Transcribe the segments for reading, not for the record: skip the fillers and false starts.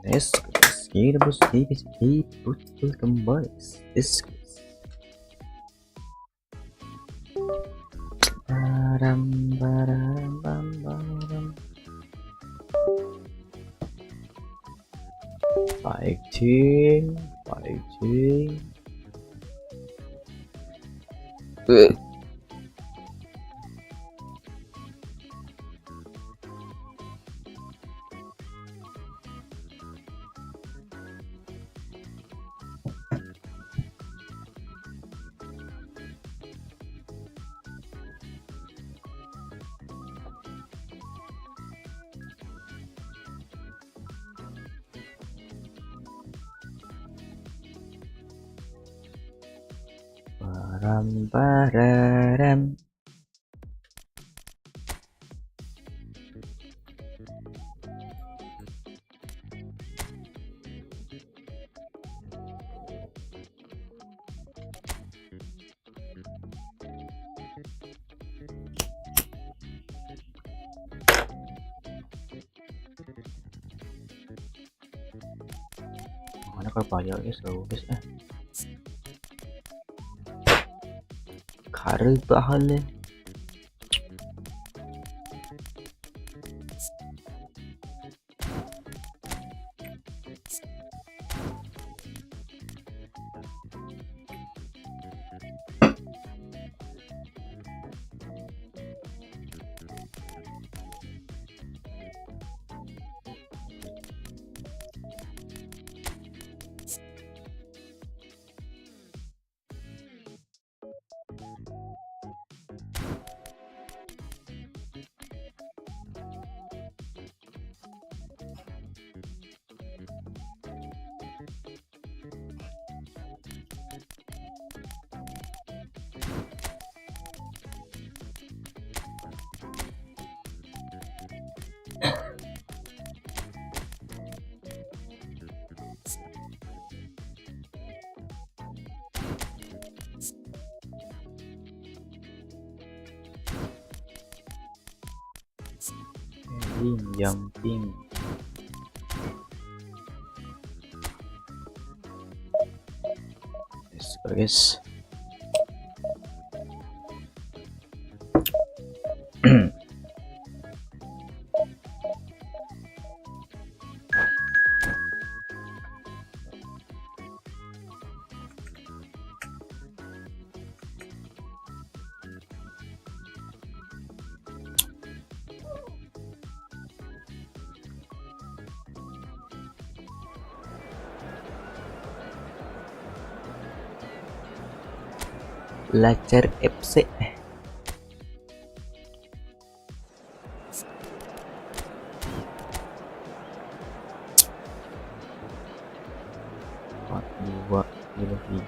Discus, Gilbus, Divisi, Putbus, boys. Discus. Fighting. Baram. Mana kalau bayar ya seru guys Karı bahalı. Jumping. Yes, guys. Lacer FC. Dua Divisi.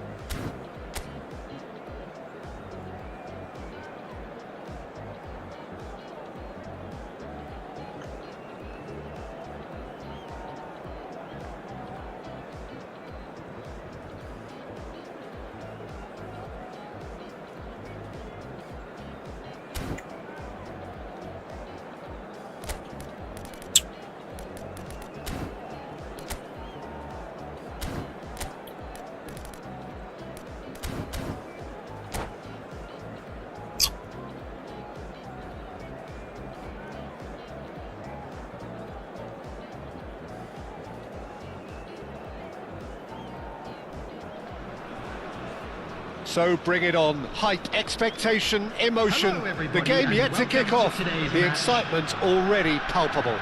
So bring it on. Hype, expectation, emotion. Hello, the game yet to kick off. The excitement already palpable.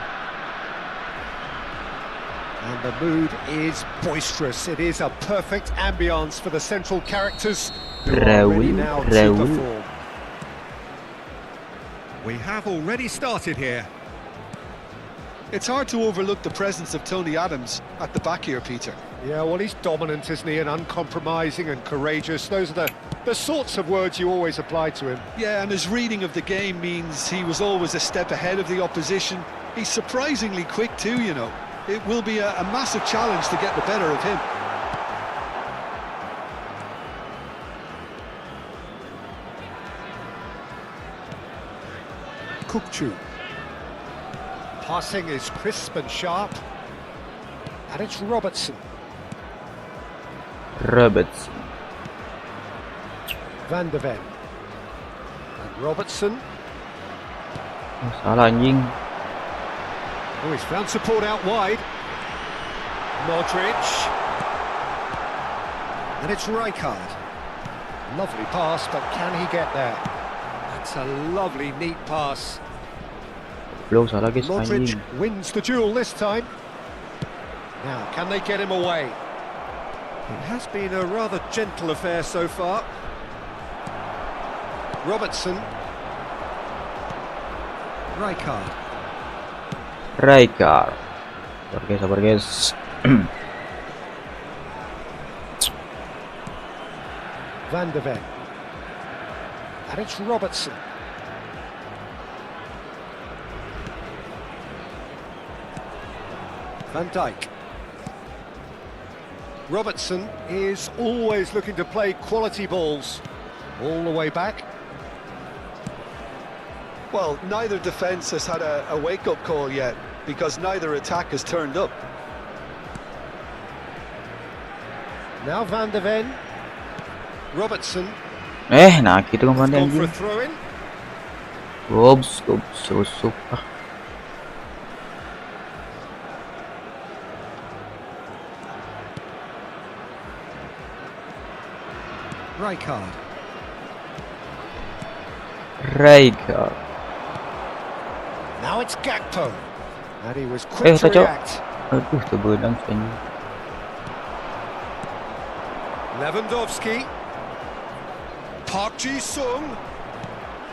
And the mood is boisterous. It is a perfect ambience for the central characters who are ready now to perform. We have already started here. It's hard to overlook the presence of Tony Adams at the back here, Peter. Yeah, well, he's dominant, isn't he? And uncompromising and courageous. Those are the sorts of words you always apply to him. Yeah, and his reading of the game means he was always a step ahead of the opposition. He's surprisingly quick too, you know. It will be a massive challenge to get the better of him. Kukcu. Passing is crisp and sharp. And it's Robertson. Roberts. Van de Ven. And Robertson. Oh, salah anjing. Oh, he's found support out wide. Modric. And it's Rijkaard. Lovely pass, but can he get there? That's a lovely, neat pass. Belum salah guys Modric anjing. wins the duel this time. Now, can they get him away? It has been a rather gentle affair so far. Robertson. Rijkaard. Rijkaard. Sabar guys. Van de Ven. And it's Robertson. Van Dijk. Robertson is always looking to play quality balls. All the way back. Well, neither defence has had a wake-up call yet, because neither attack has turned up. Now Van de Ven. Robertson. Nah gitu kembali Gone for a anjing. throw-in. Gops, rusuk. Rijkaard. Rijkaard. Now it's Gakpo. And he was quick to Taco. react. Aduh, terbenam anjing. Lewandowski. Park Ji-sung.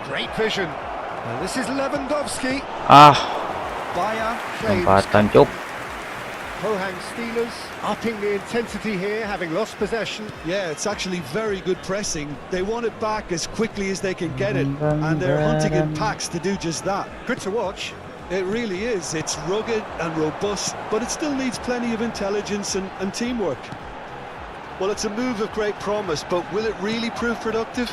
Great vision. And this is Lewandowski. Ah, Bayer claims tempatan cuk. Pohang Steelers upping the intensity here, having lost possession. Yeah, it's actually very good pressing. They want it back as quickly as they can get it, and they're hunting in packs to do just that. Good to watch. It really is. It's rugged and robust, but it still needs plenty of intelligence and teamwork. Well, it's a move of great promise, but will it really prove productive?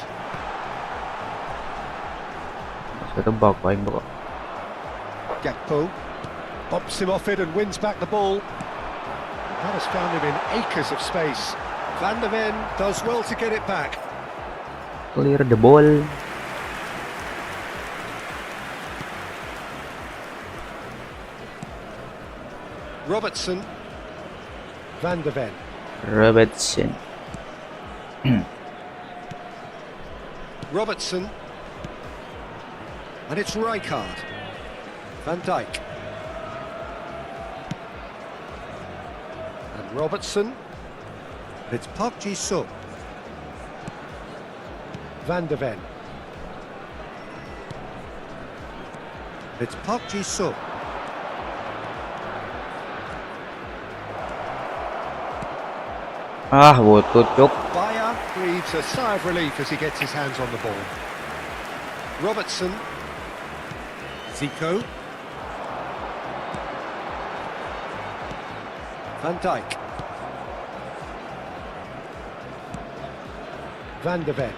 Setebak paling bawah. Gakpo bumps him off it and wins back the ball. That has found him in acres of space. Van de Ven does well to get it back. Clear the ball. Robertson. Van de Ven. Robertson. Robertson. And it's Rijkaard. Van Dijk. And Robertson. It's Park Ji-sung. Van de Ven. It's Park Ji-sung. Ah, botut cuk. Bayer breathes a sigh of relief as he gets his hands on the ball. Robertson. Zico. Van Dijk. Van de Ven.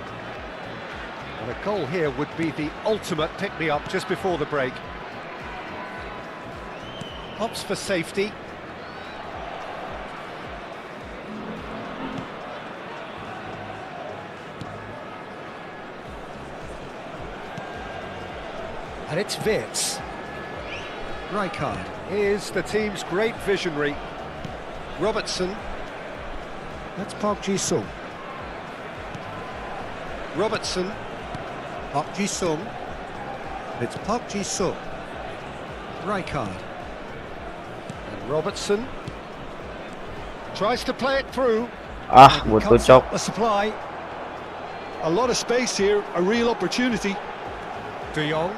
And a goal here would be the ultimate pick-me-up just before the break. Opts for safety. And it's Wirtz. Rijkaard is the team's great visionary. Robertson. That's Park Ji-sung. Robertson. Park Ji-sung. It's Park Ji-sung. Rijkaard. And Robertson. Tries to play it through. Ah, botut Cuts cuk. up the supply. A lot of space here, a real opportunity. De Jong.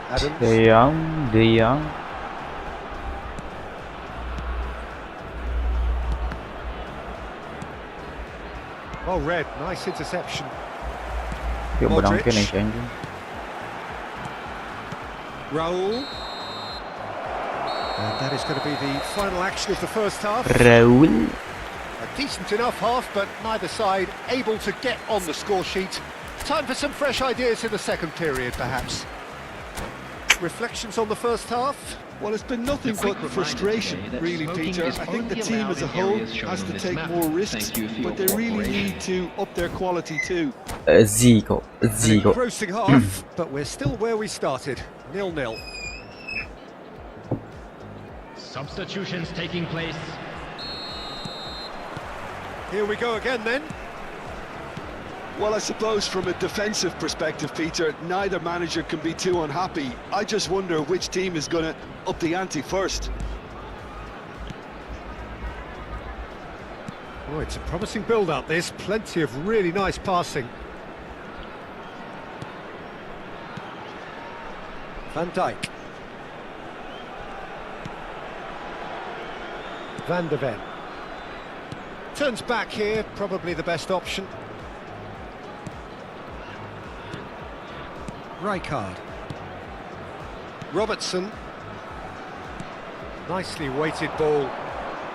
Adams. De Jong. Oh, Red, nice interception. Dia Modric. berangkat nih anjing. Raul. And that is going to be the final action of the first half. Raul. A decent enough half, but neither side able to get on the score sheet. time for some fresh ideas in the second period, perhaps. Reflections on the first half? Well, it's been nothing but frustration, really, Peter. I think the team as a whole has to take more risks, but they really need to up their quality too. Zico. An engrossing half, but we're still where we started, 0-0. Substitutions taking place. Here we go again then. Well, I suppose from a defensive perspective, Peter, neither manager can be too unhappy. I just wonder which team is going to up the ante first. Oh, it's a promising build-up, this. Plenty of really nice passing. Van Dijk. Van de Ven. Turns back here, probably the best option. Rijkaard. Robertson. Nicely weighted ball.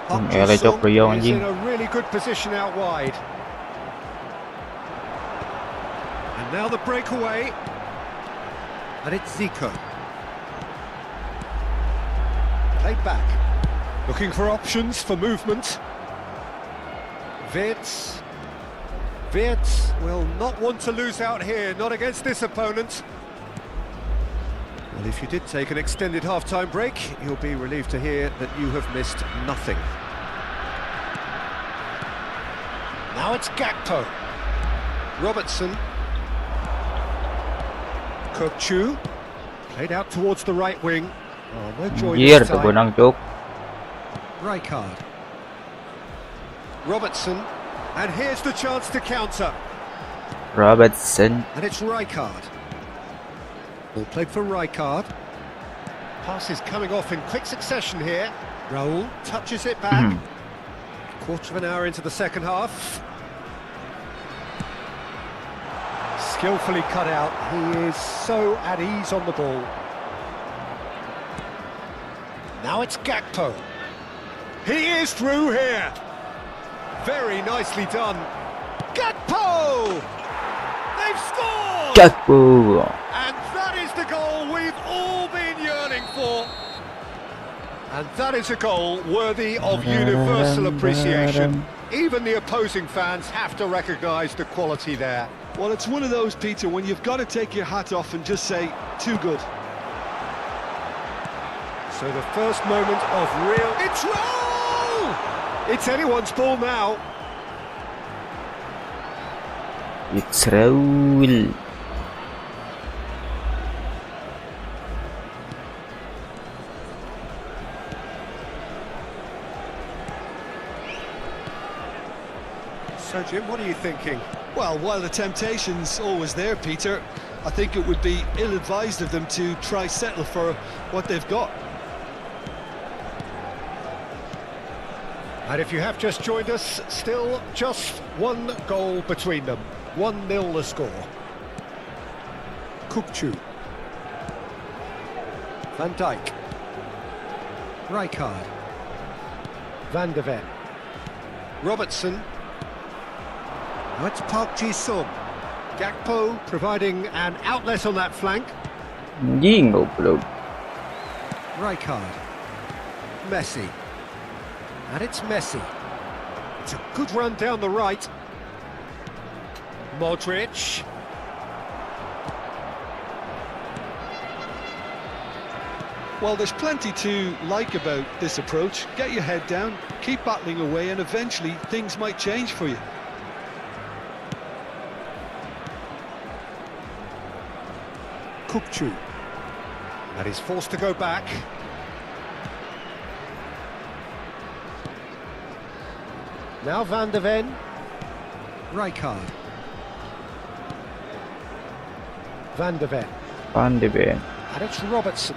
Is in a really good position out wide. And now the breakaway. And it's Zico. Played back. Looking for options for movement. Wirtz. Wirtz will not want to lose out here, not against this opponent. Well, if you did take an extended half-time break, you'll be relieved to hear that you have missed nothing. Now it's Gakpo. Robertson. Kokchu. Played out towards the right wing. Oh, no joy this time. Rijkaard. Robertson. And here's the chance to counter. Robertson. And it's Rijkaard. Ball played for Rijkaard. Pass is coming off in quick succession here. Raul touches it back. Quarter of an hour into the second half. Skillfully cut out. He is so at ease on the ball. Now it's Gakpo. He is through here. Very nicely done. Gakpo! They've scored! Gakpo. And that is the goal we've all been yearning for. And that is a goal worthy of universal appreciation. Even the opposing fans have to recognise the quality there. Well, it's one of those, Peter, when you've got to take your hat off and just say, too good. So the first moment of real... It's Raul! It's anyone's ball now. It's Raul. So, Jim, what are you thinking? Well, while the temptation's always there, Peter, I think it would be ill-advised of them to try settle for what they've got. And if you have just joined us, still just one goal between them. 1-0 the score. Kokchu. Van Dijk. Rijkaard. Van de Ven. Robertson. Now it's Park Ji-sung. Gakpo providing an outlet on that flank. Rijkaard. Messi. And it's Messi. It's a good run down the right. Modric. Well, there's plenty to like about this approach. Get your head down, keep battling away, and eventually things might change for you. Kokchu. And he's forced to go back. Now Van de Ven. Rijkaard. Van de Ven. Van de Ven. And it's Robertson.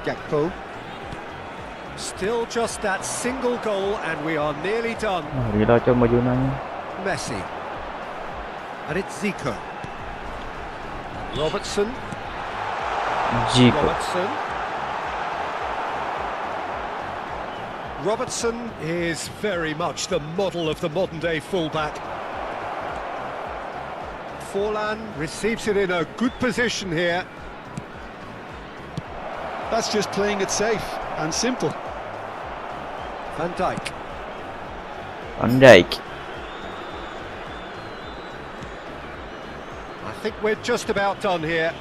Gakpo. Still just that single goal and we are nearly done. Messi. And it's Zico. Robertson. Robertson. Robertson is very much the model of the modern-day fullback. Forlan receives it in a good position here. That's just playing it safe and simple. Van Dijk. Van Dijk. I think we're just about done here.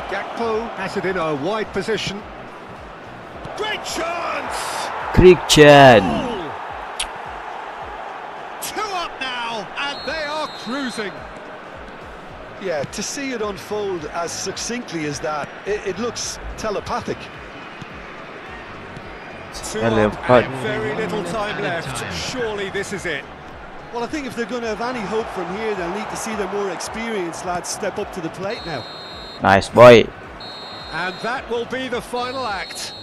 Gakpo has it in a wide position. Great chance! Christian. Goal! 2 up now, and they are cruising. Yeah, to see it unfold as succinctly as that, it looks telepathic. 2 up and very little time left. Surely this is it. Well, I think if they're going to have any hope from here, they'll need to see their more experienced lads step up to the plate now. Nice boy. And that will be the final act.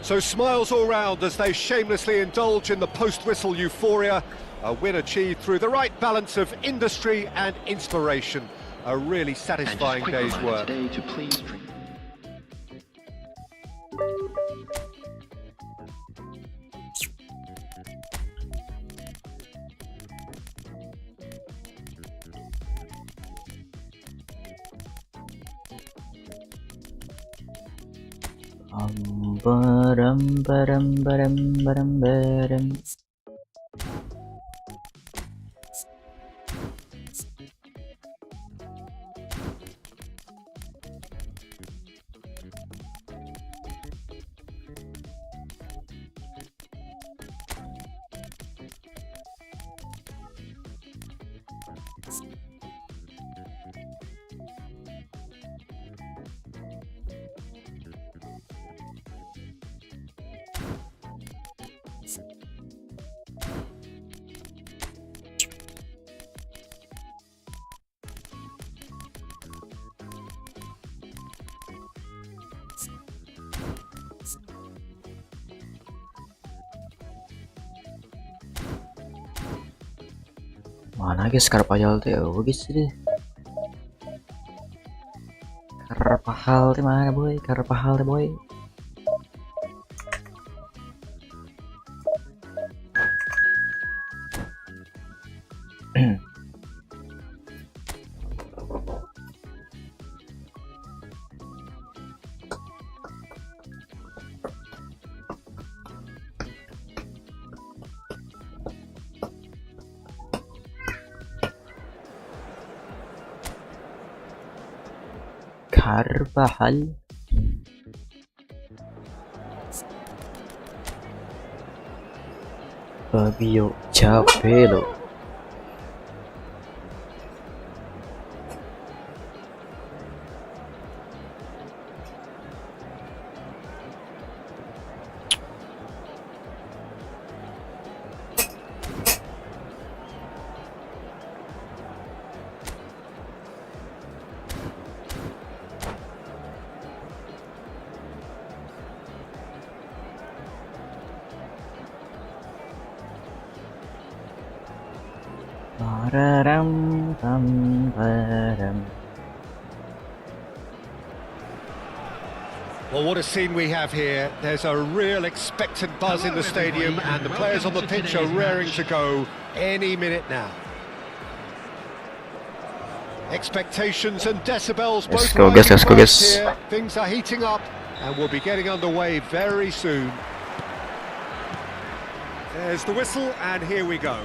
So smiles all round as they shamelessly indulge in the post-whistle euphoria. A win achieved through the right balance of industry and inspiration. A really satisfying day's work. Today to please drink. Baram baram baram baram baram. Mana guys Carvajal teh? Oh guys deh. Carvajal teh mana boy? Carvajal teh boy. Carvajal. Fabio Capello. Pararam pam param. Well, what a scene we have here. There's a real expectant buzz in the stadium, and the players on the pitch are raring to go any minute now. Expectations and decibels both Let's go, guys, let's go, guys. here. Things are heating up, and we'll be getting underway very soon. There's the whistle, and here we go.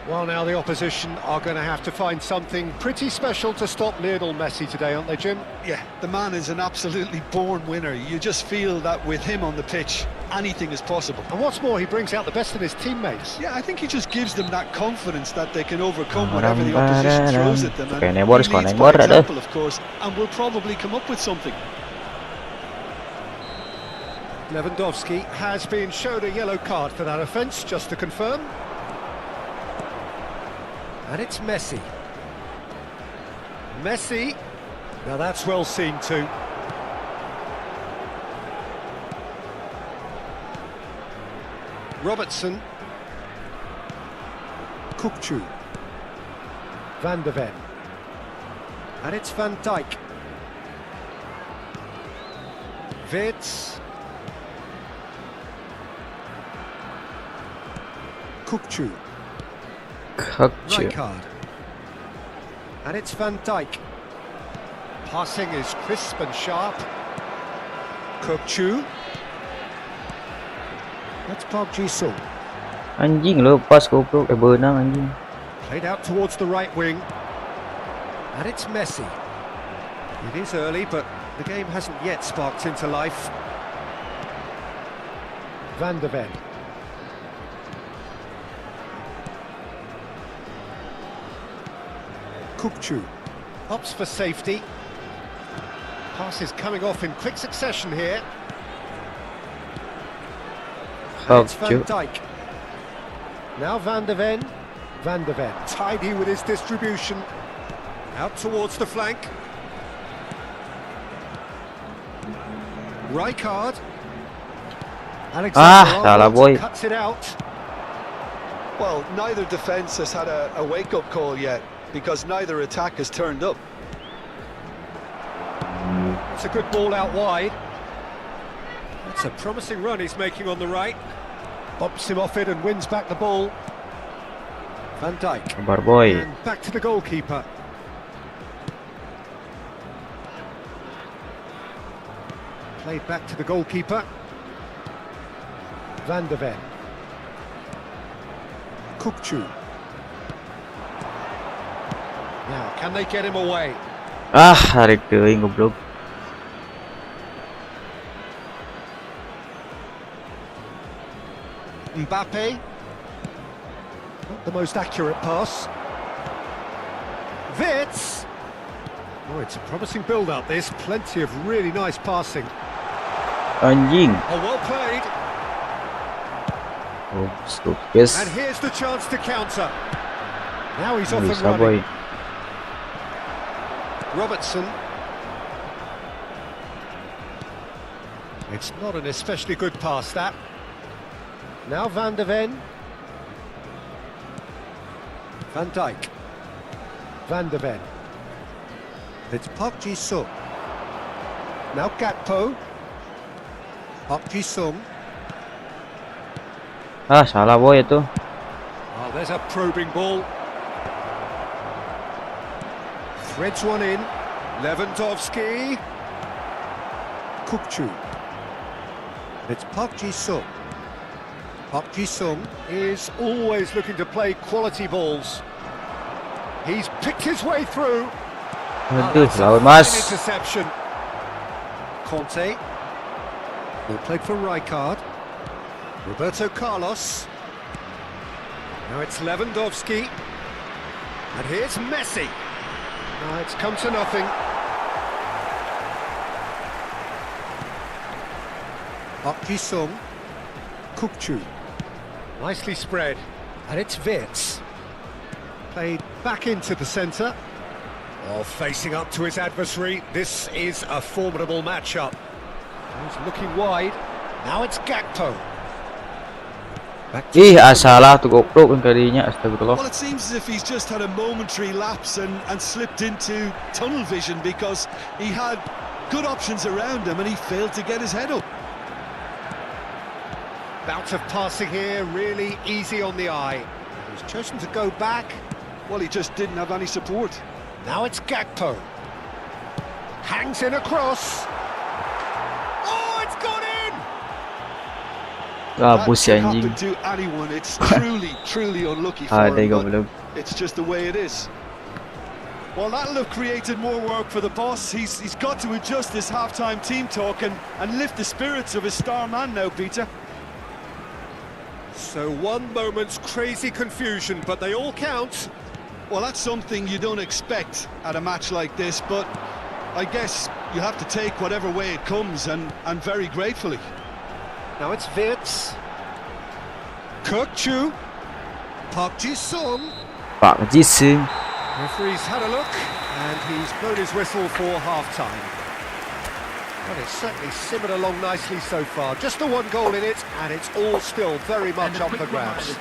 Well, now the opposition are going to have to find something pretty special to stop Lionel Messi today, aren't they, Jim? Yeah, the man is an absolutely born winner. You just feel that with him on the pitch, anything is possible. And what's more, he brings out the best in his teammates. Yeah, I think he just gives them that confidence that they can overcome whatever the opposition throws at them. And he leads by example, of course, and will probably come up with something. Lewandowski has been shown a yellow card for that offence, just to confirm. And it's Messi. Messi. Now that's well seen too. Robertson. Kukçu. Van de Ven. And it's Van Dijk. Wirtz. Kukçu. Kukçu. Rijkaard. And it's Van Dijk. Passing is crisp and sharp. Kukçu. That's Park Ji-sung. Anjing lu pas goblok benang anjing. Played out towards the right wing. And it's Messi. It is early, but the game hasn't yet sparked into life. Van de Ven. Kukçu. Opts for safety. Pass is coming off in quick succession here. And it's Van Kukçu. Dijk. Now Van de Ven. Van de Ven. Tidy with his distribution. Out towards the flank. Rijkaard. Salah boy. Cuts it out. Well, neither defence has had a wake-up call yet, because neither attack has turned up. It's a good ball out wide. That's a promising run he's making on the right. Bumps him off it and wins back the ball. Van Dijk. Sabar boy. And back to the goalkeeper. Played back to the goalkeeper. Van de Ven. Kukçu. Now, can they get him away? Tarik teuing goblok. Mbappe. Not the most accurate pass. Wits. Oh, it's a promising build-up, this. Plenty of really nice passing. Anjing. Oh, well played. Oh, stop. Yes. And here's the chance to counter. Now he's off and Bisa running. boy. Robertson. It's not an especially good pass, that. Now Van de Ven. Van Dijk. Van de Ven. It's Park Ji-sung. Now Gakpo. Park Ji-sung. Salah boy itu. Oh, there's a probing ball. Threads one in. Lewandowski. Kukçu. It's Park Ji-sung. Park Ji-sung is always looking to play quality balls. He's picked his way through. Aduh, That's a lawan fine mas. interception. Conte. Ball played for Rijkaard. Roberto Carlos. Now it's Lewandowski. And here's Messi. It's come to nothing. Park Ji-sung. Kukçu. Nicely spread. And it's Wits. Played back into the centre. Oh, facing up to his adversary. This is a formidable matchup. He's looking wide. Now it's Gakpo. Back to Salah tu goblok kan tadinya. Astagfirullah. Well, it seems as if he's just had a momentary lapse and slipped into tunnel vision, because he had good options around him and he failed to get his head up. bout of passing here, really easy on the eye. He's chosen to go back. Well, he just didn't have any support. Now it's Gakpo. Hangs in across. Oh, it's gone in! That Gabus can anjing. happen to anyone. It's truly unlucky for Ada him, goblok. but it's just the way it is. Well, that'll have created more work for the boss. He's got to adjust this half-time team talk and lift the spirits of his star man now, Peter. So one moment's crazy confusion, but they all count. Well, that's something you don't expect at a match like this, but I guess you have to take whatever way it comes, and very gratefully. Now it's Wits. Kukçu. Park Ji-sung. Pak Ji-sung. Referee's had a look, and he's blown his whistle for half-time. Well, it's certainly simmered along nicely so far. Just the one goal in it, and it's all still very much up for grabs.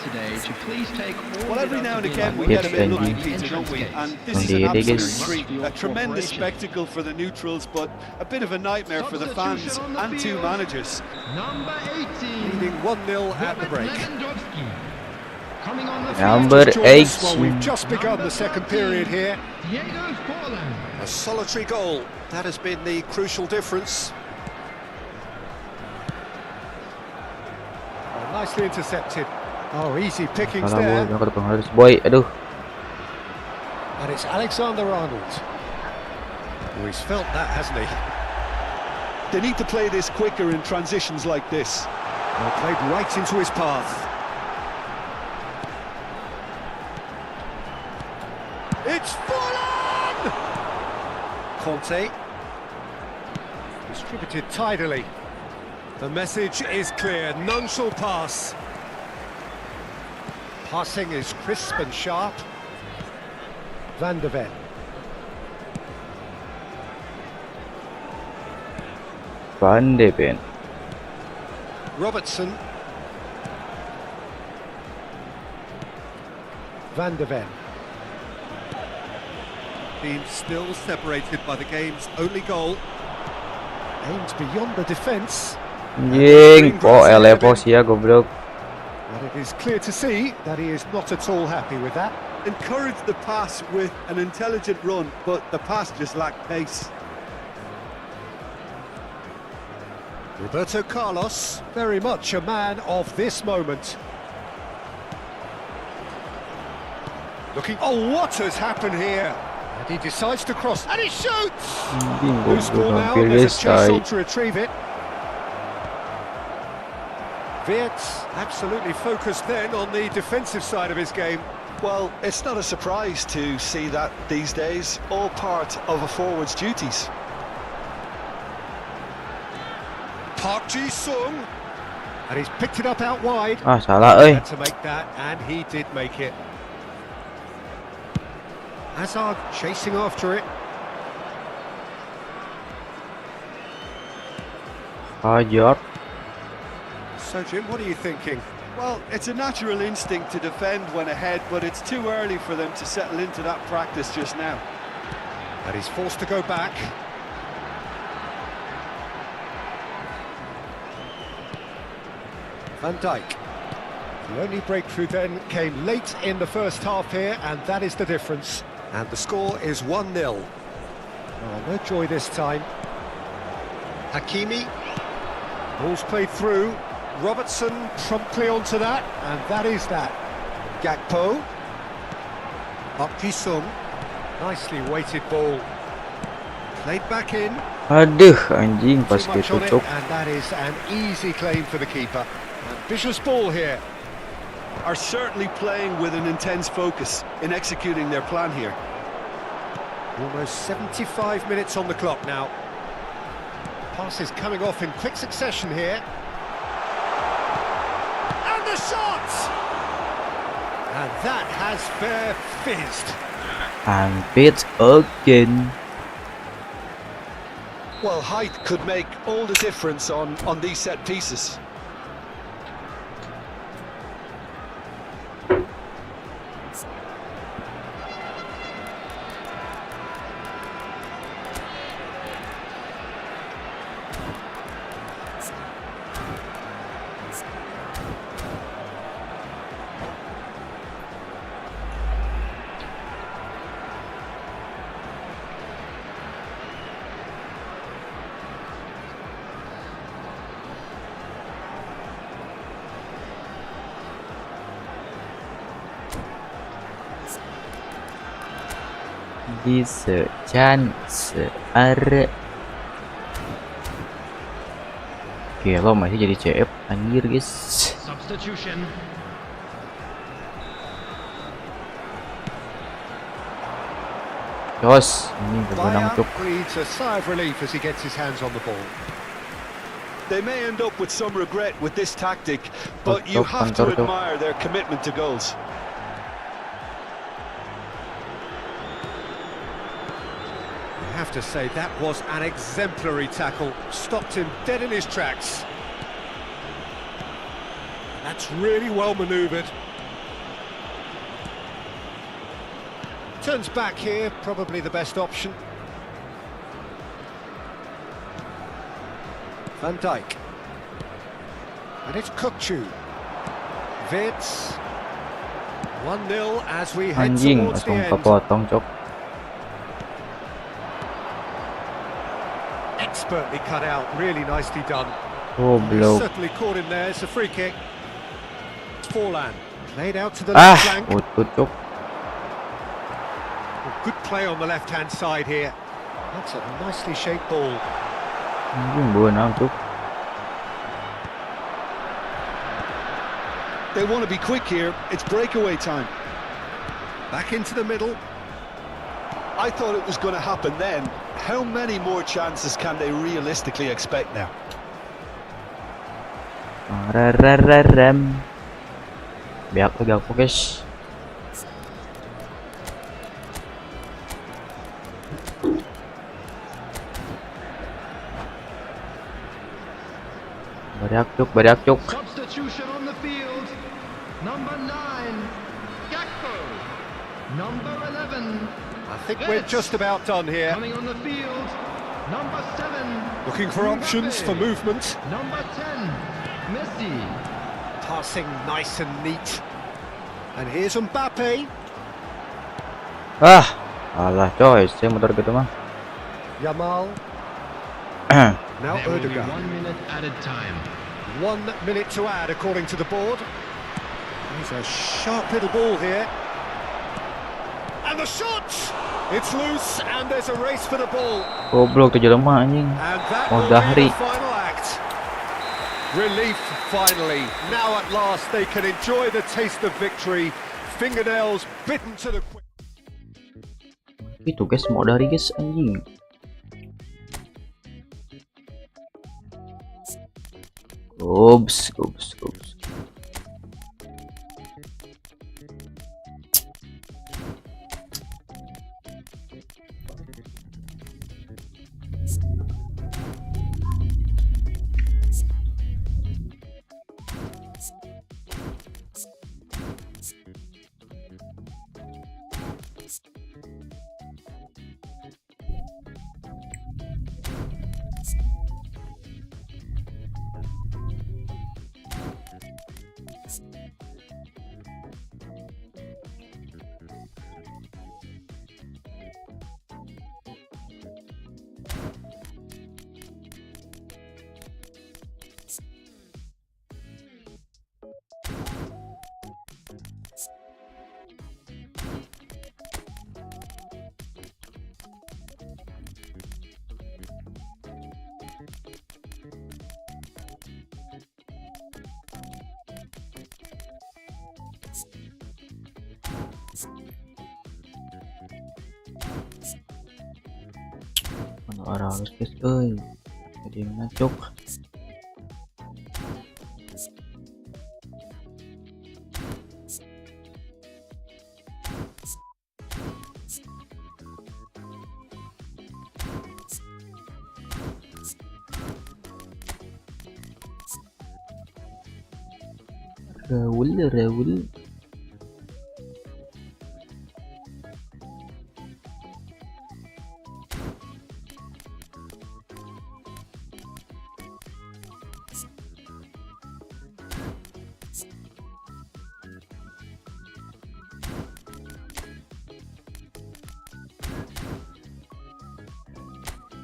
Well, every now and again we get a bit lucky, Peter, don't we? And this is an absolute treat. A tremendous spectacle for the neutrals, but a bit of a nightmare for the fans and two managers. Number 18. Leading 1-0 at the break. on the Just Number joined us. Well, 18. we've just begun the second period here. Jago's Poland. A solitary goal. That has been the crucial difference. Oh, nicely intercepted. Oh, easy pickings Salah boy, there. jangan ke depan harus boy. Aduh. And it's Alexander-Arnold. Oh, he's felt that, hasn't he? They need to play this quicker in transitions like this. Well, played right into his path. It's fallen! Conte. Distributed tidily. The message is clear. None shall pass. Passing is crisp and sharp. Van de Ven. Van de Ven. Robertson. Van de Ven. Team still separated by the game's only goal. Aimed beyond the defence. Anjing, po level sih ya goblok. And it is clear to see that he is not at all happy with that. Encourage the pass with an intelligent run, but the pass just lacked pace. Roberto Carlos, very much a man of this moment. Looking, oh, what has happened here? And he decides to cross, and he shoots! Anjing Loose ball goblok now, hampir there's a chase guys. on to retrieve it. Wirtz absolutely focused then on the defensive side of his game. Well, it's not a surprise to see that these days, all part of a forward's duties. Park Ji-sung, and he's picked it up out wide. Ah, salah euy. Had to make that, and he did make it. Hazard chasing after it. Hajar. So, Jim, what are you thinking? Well, it's a natural instinct to defend when ahead, but it's too early for them to settle into that practice just now. And he's forced to go back. Van Dijk. The only breakthrough then came late in the first half here, and that is the difference. And the score is 1-0. Oh, no joy this time. Hakimi. Ball's played through. Robertson promptly onto that, and that is that. Gakpo. Park Ji-sung. Nicely weighted ball. Played back in. Aduh, anjing pas Too much on it, ditutup. and that is an easy claim for the keeper. Ambitious ball here. Are certainly playing with an intense focus in executing their plan here. Almost 75 minutes on the clock now. Passes coming off in quick succession here. And the shot! And that has fair fizzed. And it's again. Well, height could make all the difference on these set pieces. This chance are. Kalo masih jadi CF anjir guys. Substitution. Jos, ini kebenang Bayer cuk. breathes a sigh of relief as he gets his hands on the ball. They may end up with some regret with this tactic, but you have to admire their commitment to goals. I have to say that was an exemplary tackle. Stopped him dead in his tracks. That's really well manoeuvred. Turns back here, probably the best option. Van Dijk. And it's Kukçu. Wirtz. 1-0 as we head Anjing, towards the langsung end. kepotong, cok. Expertly cut out, really nicely done. Goblok. Certainly caught him there. It's a free kick. Forlan played out to the left flank. Utut, cok. Good play on the left-hand side here. That's a nicely shaped ball. Anjing, beunang, cok. They want to be quick here. It's breakaway time. Back into the middle. I thought it was going to happen then. How many more chances can they realistically expect now? Rem. Biak lagi aku, guys. Bariak cuk. Substitution on the field. Number 9, Jago. Number 11. I think we're just about done here. Coming on the field. Number 7. Looking for options for movement. Number 10, Messi. Passing nice and neat. And here's Mbappe. Alah coy, saya motor gitu mah. Yamal. Now There will be Erdogan. 1 minute added time. 1 minute to add according to the board. He's a sharp little ball here. And the shot! It's loose and there's a race for the ball. Goblok 7 lemah anjing. And that Oh, will be Dahri. the final act. Relief finally. Now at last they can enjoy the taste of victory. Fingernails bitten to the quick. Itu guys, mau dari guys anjing. Oops. Mana arah halus guys, jadi yang ngacok. Raul.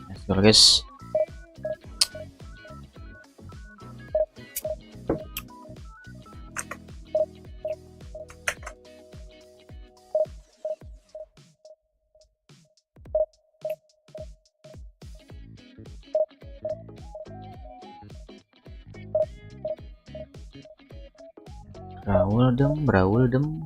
Let's go guys. Raul dem.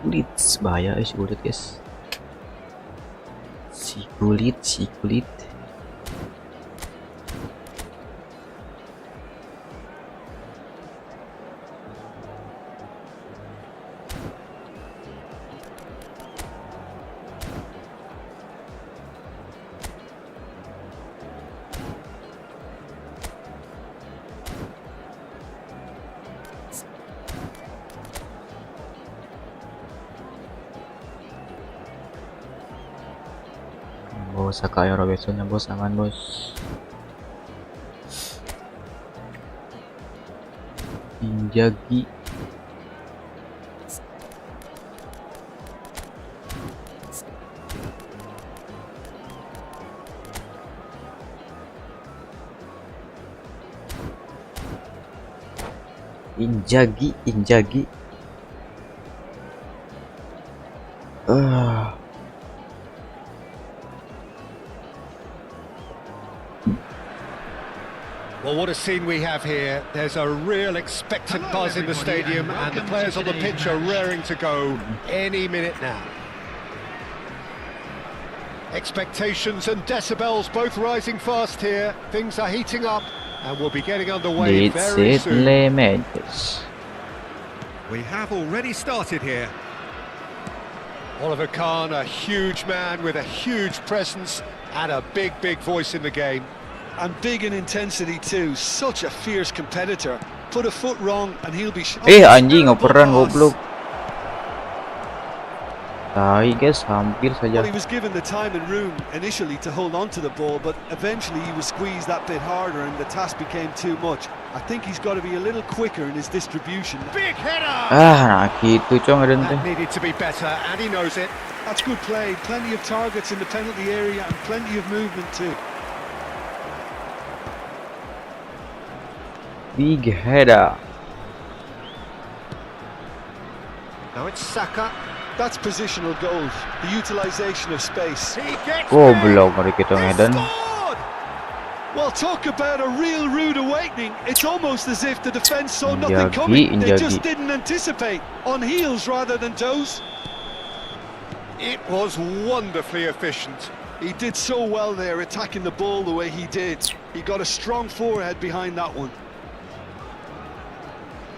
Kulit bahaya si kulit guys. Si kulit. Saka yang Robertsonnya bos, aman bos. Injagi. Injagi. Well, what a scene we have here. There's a real expectant buzz in the stadium, and the players on the pitch are raring to go any minute now. Expectations and decibels both rising fast here. Things are heating up, and we'll be getting underway very soon. We have already started here. Oliver Kahn, a huge man with a huge presence and a big voice in the game. And big in intensity too. Such a fierce competitor. Put a foot wrong and he'll be anjing operan goblok. Tai guys, hampir saja. Well, he was given the time and room initially to hold on to the ball, but eventually he was squeezed that bit harder and the task became too much. I think he's got to be a little quicker in his distribution. Big header! Nah gitu cong ada That needed to be better, and he knows it. That's good play. Plenty of targets in the penalty area and plenty of movement too. Big header. Now it's Saka. That's positional goals, the utilisation of space. He gets Goblok mari kita He ngedan. scored! Well, talk about a real rude awakening. It's almost as if the defence saw nothing coming. They just didn't anticipate. On heels rather than toes. It was wonderfully efficient. He did so well there, attacking the ball the way he did. He got a strong forehead behind that one.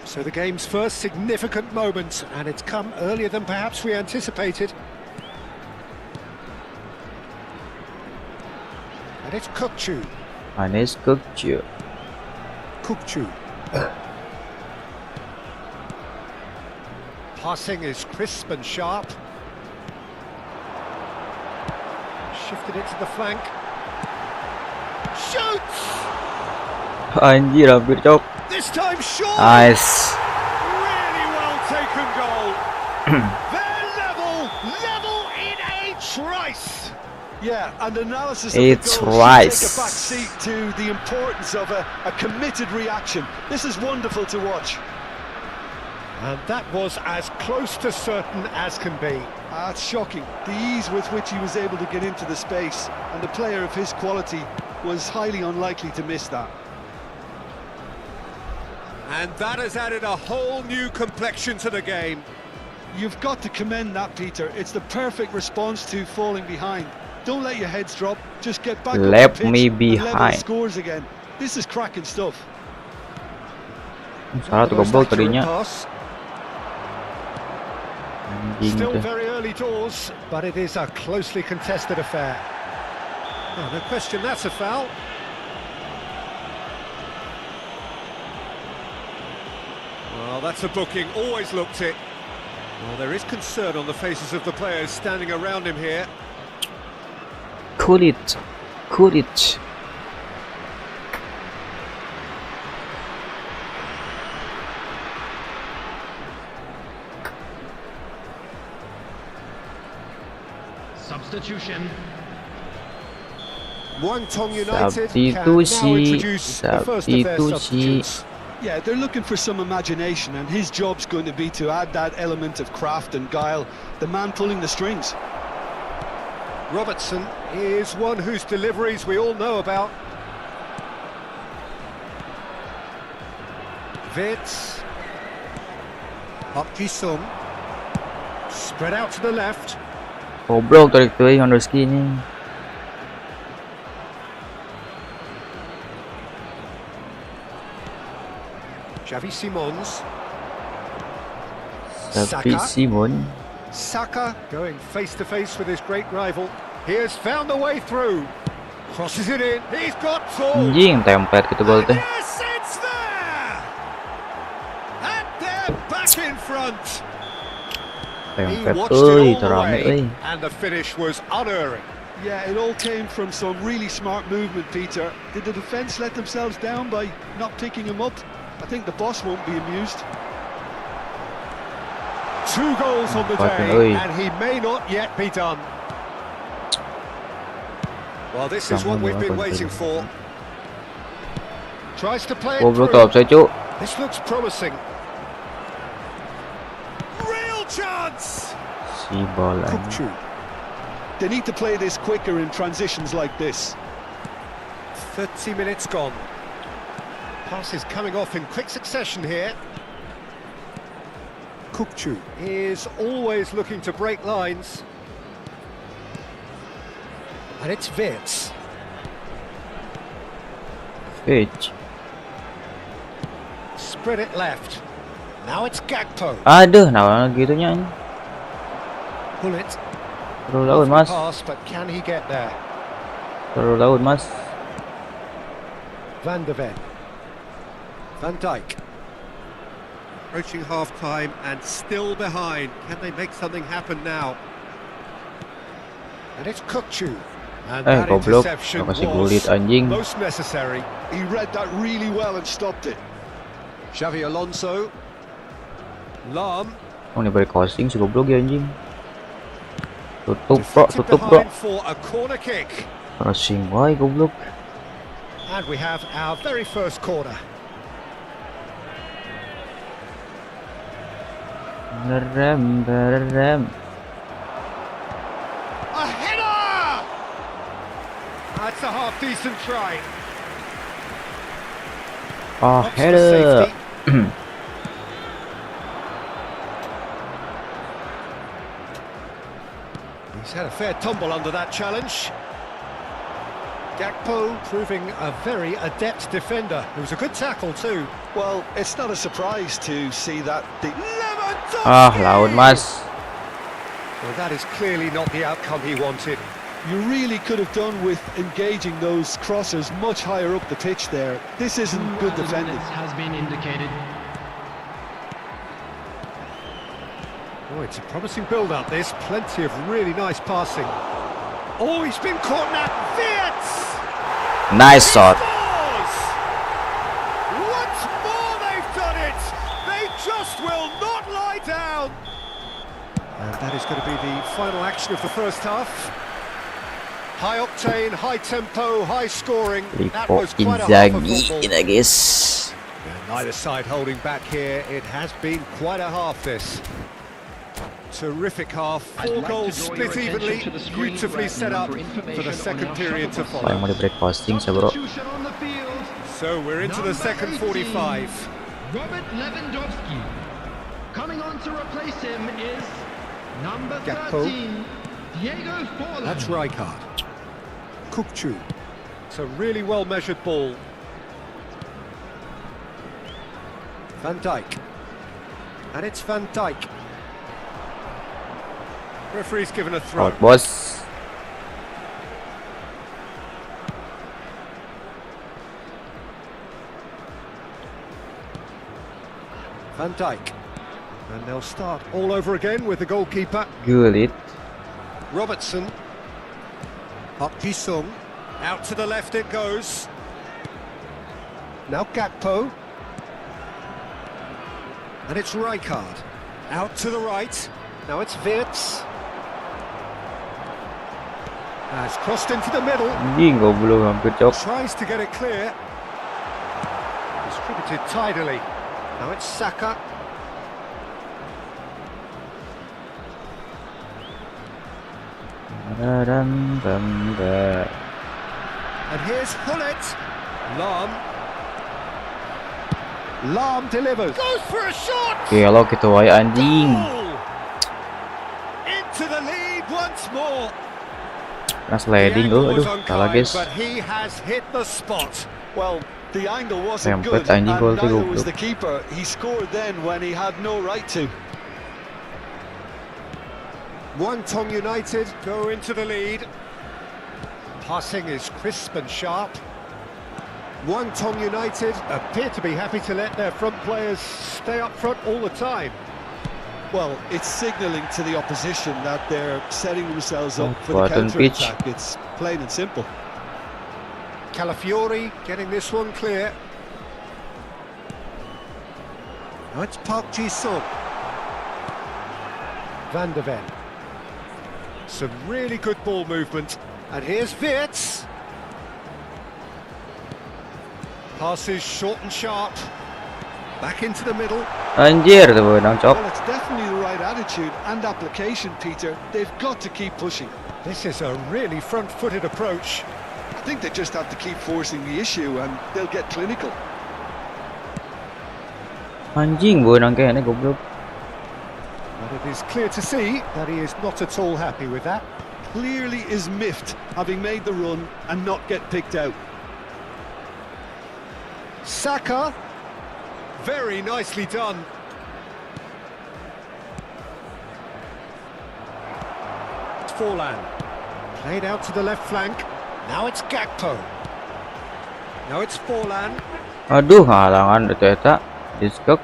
So the game's first significant moment, and it's come earlier than perhaps we anticipated. And it's Kukcu. Passing is crisp and sharp. Shifted it to the flank. Shoots! Anjir hampir cok. This time short! Nice. Really well taken goal. They're level in a trice. Yeah, and analysis of It's the goal right. should take a back seat to the importance of a committed reaction. This is wonderful to watch. And that was as close to certain as can be. That's shocking. The ease with which he was able to get into the space, and a player of his quality was highly unlikely to miss that. And that has added a whole new complexion to the game. You've got to commend that, Peter. It's the perfect response to falling behind. Don't let your heads drop. Just get back Left on the pitch me and level behind. scores again. This is cracking stuff. Salah tuh goblok tadinya. Pass. Anjing Still tuh. very early doors, but it is a closely contested affair. Oh, no question, that's a foul. Well, that's a booking, always looked it. Well, there is concern on the faces of the players standing around him here. Kulit. Substitution. Guangdong United can now Substitusi. introduce the first of their substitutes. Yeah, they're looking for some imagination, and his job's going to be to add that element of craft and guile, the man pulling the strings. Robertson is one whose deliveries we all know about. Wits. Up Jisung. Spread out to the left. Goblok tarik tuh Honda ski ini. Xavi Simons. Tapi Simon. Saka going face to face with his great rival. He has found a way through. Crosses it in. He's got two. Anjing tempet gitu gol teh. Yes, it's there. And they're back in front. He Tempet watched it euy, all the rame way, euy. and the finish was unerring. Yeah, it all came from some really smart movement, Peter. Did the defence let themselves down by not picking him up? I think the boss won't be amused. 2 goals on the day, and he may not yet be done. Well, this is what we've been waiting for. Tries to play it Goblok through. offside, cuk. This looks promising. Real chance! Si bola. Kukchu. They need to play this quicker in transitions like this. 30 minutes gone. Passes coming off in quick succession here. Kukchu. Is always looking to break lines. And it's Wirtz. Fitch. Spread it left. Now it's Gakpo. Aduh, nah gitunya ini. Pull it. Terus laut, Mas. Pass, but can he get there? Terus laut, Mas. Van de Ven. Van Dijk. Approaching half-time and still behind. Can they make something happen now? And it's Kukchu. And that Goblok. interception Kasih was gulit anjing. most necessary. He read that really well and stopped it. Xavi Alonso. Lam. Oh, ini balik crossing si goblok ya anjing. Tutup, bro, Deflected tutup, bro. behind for a corner kick. Crossing, why goblok? And we have our very first corner. Berem. A header! That's a half-decent try. Oh, Opts for header. safety. He's had a fair tumble under that challenge. Gakpo proving a very adept defender. It was a good tackle too. Well, it's not a surprise to see that. Ah, laut, Mas. Well, that is clearly not the outcome he wanted. You really could have done with engaging those crossers much higher up the pitch there. This isn't good defending. Has been indicated. Oh, it's a promising build-up, this. Plenty of really nice passing. Oh, he's been caught now. Wirtz! Nice shot. Once more they've done it! They just will not lie down! And that is going to be the final action of the first half. High octane, high tempo, high scoring. That Lipo was quite a half of Inzaghi football. kita, guys. And neither side holding back here. It has been quite a half, this. Terrific half. 4 goals split evenly, beautifully set up for the second period to follow. Yang mau di break crossing, saya bro. Substitution on the field. So we're into the second 45. Robert Lewandowski. Coming on to replace him is number Gakpo. 13, Diego Forlan. That's Rijkaard. Kukchu. It's a really well-measured ball. Van Dijk. And it's Van Dijk. Referee's given a throw. Out, bos. Van Dijk. And they'll start all over again with the goalkeeper. Gulit. Robertson. Park Ji-sung. Out to the left it goes. Now Gakpo. And it's Rijkaard. Out to the right. Now it's Wirtz. Has crossed into the middle. Anjing, goblok hampir cok. Tries to get it clear. Distributed tidily. Now it's Saka. And here's Hullet. Lam. Lam delivers. Goes for a shot. Kelo gitu wae anjing. Goal. Into the lead once more. Nah sliding, aduh, salah guys. But he has hit the spot. Well, the angle wasn't Sempet good, and anjing gol tuh neither was goblok. the keeper. He scored then when he had no right to. Tong United go into the lead. Passing is crisp and sharp. Tong United appear to be happy to let their front players stay up front all the time. Well, it's signalling to the opposition that they're setting themselves up for the Buatan pitch. counter-attack. It's plain and simple. Calafiori getting this one clear. Now it's Park Ji-sung. Van de Ven. Some really good ball movement. And here's Wirtz. Passes short and sharp. Back into the middle. Anjir tuh benang cop. Well, it's definitely the right attitude and application, Peter. They've got to keep pushing. This is a really front-footed approach. I think they just have to keep forcing the issue and they'll get clinical. Anjing benang kayaknya goblok. But it is clear to see that he is not at all happy with that. Clearly is miffed, having made the run and not get picked out. Saka. Very nicely done. It's Forlan. Played out to the left flank. Now it's Gakpo. Now it's Forlan. Aduh, halangan itu eta. Diskok.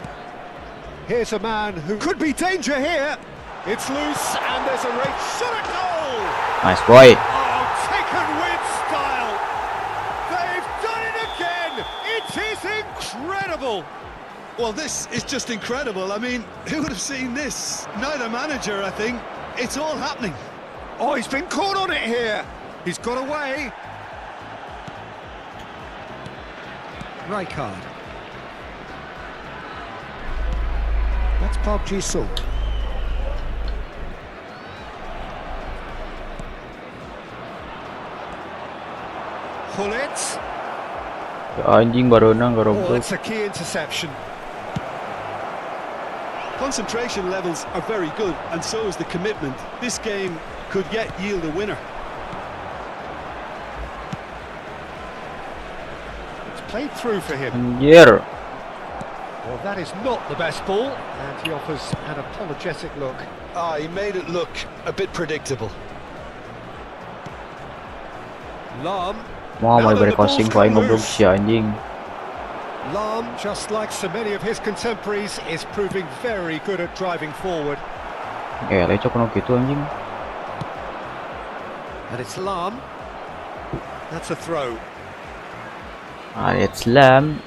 Here's a man who could be danger here. It's loose and there's a great shot at goal. Nice boy. Oh, taken with style. They've done it again. It is incredible. Well, this is just incredible. I mean, who would have seen this? Neither manager, I think. It's all happening. Oh, he's been caught on it here. He's got away. Rijkaard. That's Park Ji-sung. Hullet. Anjing baru nang Oh, goblok. that's a key interception. Concentration levels are very good, and so is the commitment. This game could yet yield a winner. It's played through for him. Anjir. Well, that is not the best ball, and he offers an apologetic look. He made it look a bit predictable. Lam. Mau Now that balik the ball's crossing come paling goblok loose. si anjing. Lam, just like so many of his contemporaries, is proving very good at driving forward. Lecok no gitu anjing. And it's Lam. That's a throw. It's Lam.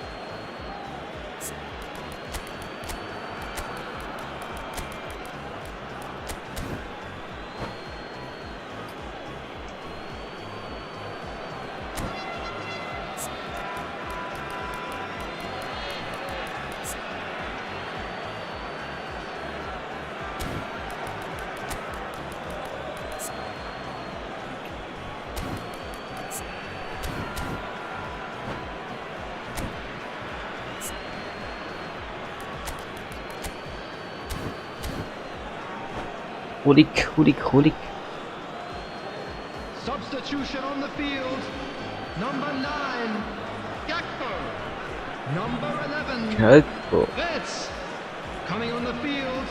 Hulik. Substitution on the field. Number 9, Gakpo. Number 11, Jago. Wirtz. Coming on the field,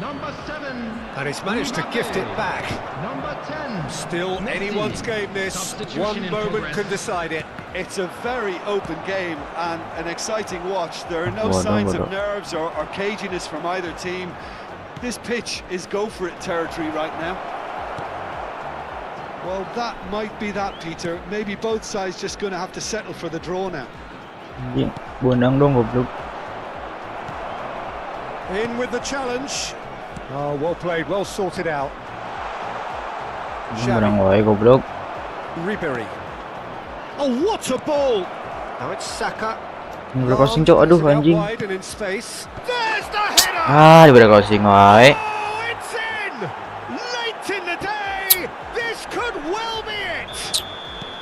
number 7. And he's managed to gift it back. Number 10. Still anyone's game this. Substitution One in moment progress. can decide it. It's a very open game and an exciting watch. There are no Well done, signs well of done. nerves or caginess from either team. This pitch is go-for-it territory right now. Well, that might be that, Peter. Maybe both sides just going to have to settle for the draw now. Anjing. Benang dong goblok. In with the challenge. Oh, well played, well sorted out. Benang wae goblok. Ribery. Oh, what a ball! Now it's Saka. Balik crossing cok. Aduh Out anjing. wide and in space. There's the header! Di balik crossing wae. Oh, it's in! Late in the day! This could well be it!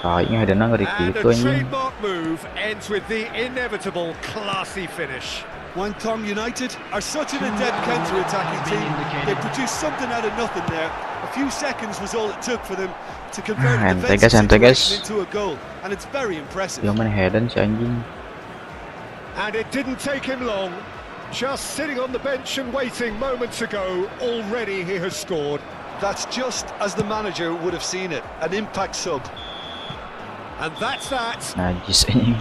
Kayaknya ada nang dari And gitu a anjing. trademark move ends with the inevitable classy finish. Wangtong United are such an adept counter-attacking team. They produced something out of nothing there. A few seconds was all it took for them to convert a Santai defensive guys. situation into a goal, and it's very impressive. Dia main headan si anjing. And it didn't take him long. Just sitting on the bench and waiting moments ago, already he has scored. That's just as the manager would have seen it, an impact sub. And that's that. Najis anjing.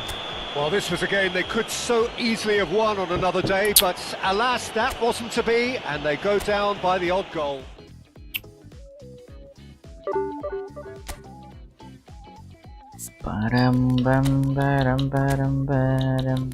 Well, this was a game they could so easily have won on another day, but alas, that wasn't to be, and they go down by the odd goal. Baram bam baram baram baram.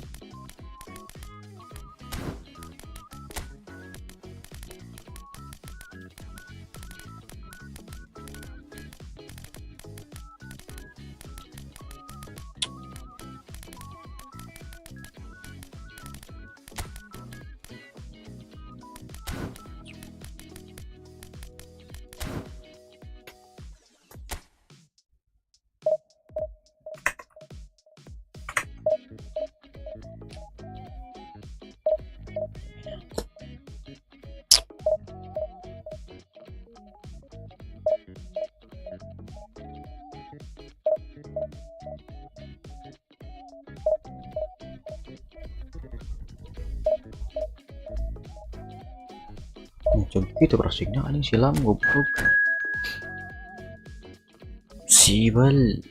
Macam gitu crossingnya anjing silam goblok. Sibal.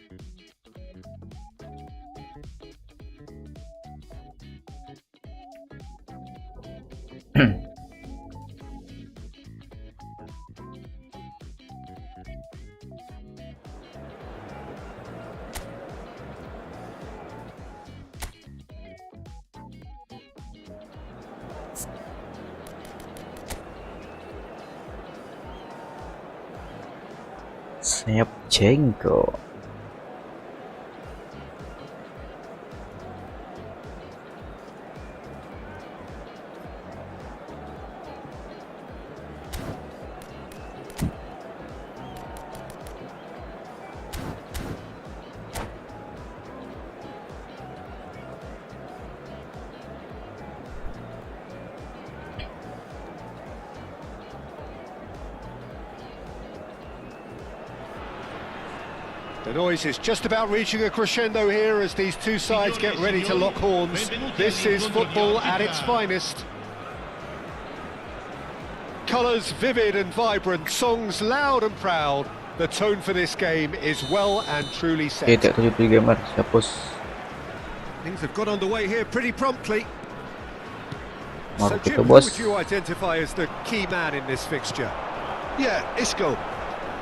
Shevchenko. The noise is just about reaching a crescendo here as these two sides get ready to lock horns. This is football at its finest. Colours vivid and vibrant, songs loud and proud. The tone for this game is well and truly set. Tidak 70 gamer, hapus. Things have got underway here pretty promptly. Maro So kita Jim, who bos. would you identify as the key man in this fixture? Yeah, Isco.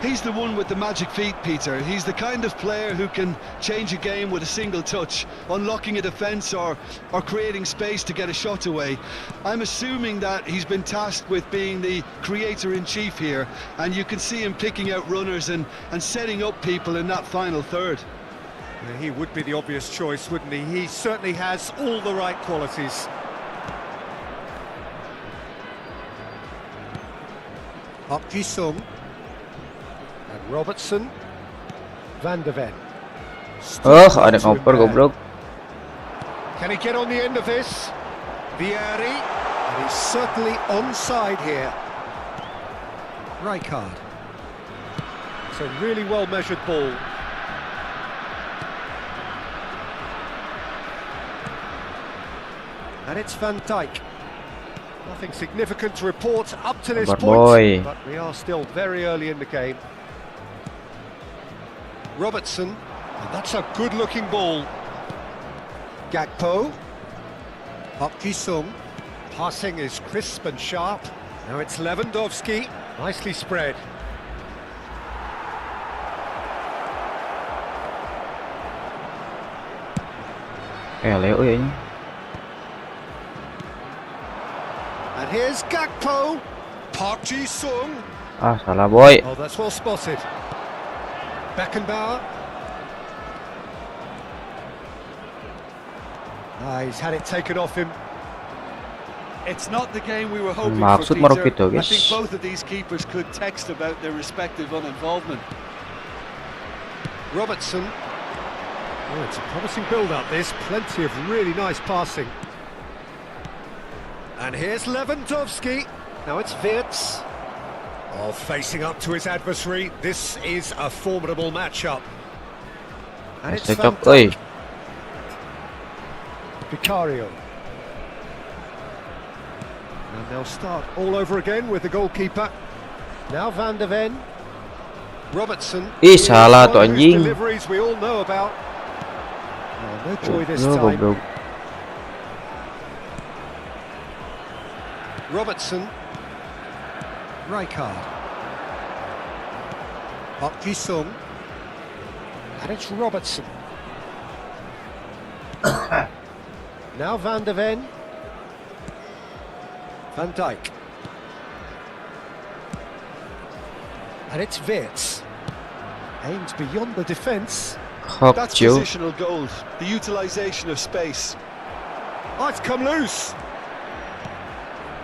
He's the one with the magic feet, Peter. He's the kind of player who can change a game with a single touch, unlocking a defence or creating space to get a shot away. I'm assuming that he's been tasked with being the creator-in-chief here, and you can see him picking out runners and setting up people in that final third. Yeah, he would be the obvious choice, wouldn't he? He certainly has all the right qualities. Park Ji-sung. And Robertson, Van de Ven. Oh, ada ngoper goblok. Can he get on the end of this? Vieri, and he's certainly onside here. Rijkaard. It's a really well-measured ball. And it's Van Dijk. Nothing significant to report up to this But point, boy. but we are still very early in the game. Robertson, and that's a good-looking ball. Gakpo, Park Ji-sung. passing is crisp and sharp. Now it's Lewandowski, nicely spread. Leo ya ini. And here's Gakpo, Park Ji-sung. Ah, salah boy. Oh, that's well spotted. Beckenbauer. He's had it taken off him. It's not the game we were hoping Maksud for, Marok Peter. itu, I guys. think both of these keepers could text about their respective uninvolvement. Robertson. Oh, it's a promising build-up, this. Plenty of really nice passing. And here's Lewandowski. Now it's Wirtz. Oh, facing up to his adversary. This is a formidable matchup. And it's Van Cocok, oi. Dijk. Vicario. And they'll start all over again with the goalkeeper. Now Van de Ven. Robertson. Ih, salah tuh One of his anjing. deliveries we all know about. Oh, No joy this Goblok, time. goblok. Robertson. Rijkaard. Park Ji-sung. And it's Robertson. Now Van der Ven. Van Dijk. And it's Wirtz. Aims beyond the defence. Hok, That's chill. positional gold, the utilisation of space. Oh, it's come loose.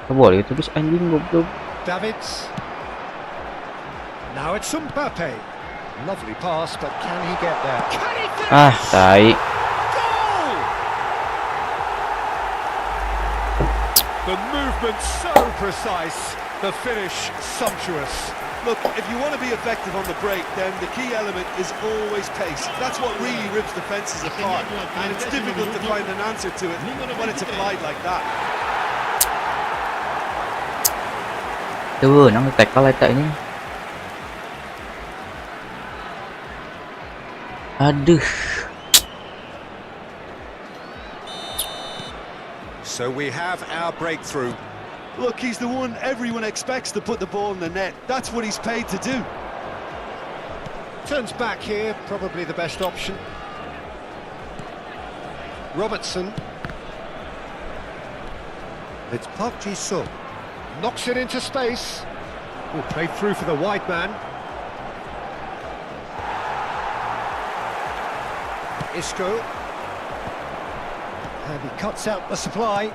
Boleh terus anjing goblok. Davids. Now it's Mbappe. Lovely pass, but can he get there? Can he finish? Ah, tai. Goal! The movement so precise, the finish sumptuous. Look, if you want to be effective on the break, then the key element is always pace. That's what really rips defences apart, and it's difficult to find an answer to it when it's applied like that. Tuh, nang tackle eta ini. Aduh. So we have our breakthrough. Look, he's the one everyone expects to put the ball in the net. That's what he's paid to do. Turns back here, probably the best option. Robertson. It's Park Ji-sung. Knocks it into space. Oh, played through for the wide man. Isco. And he cuts out the supply.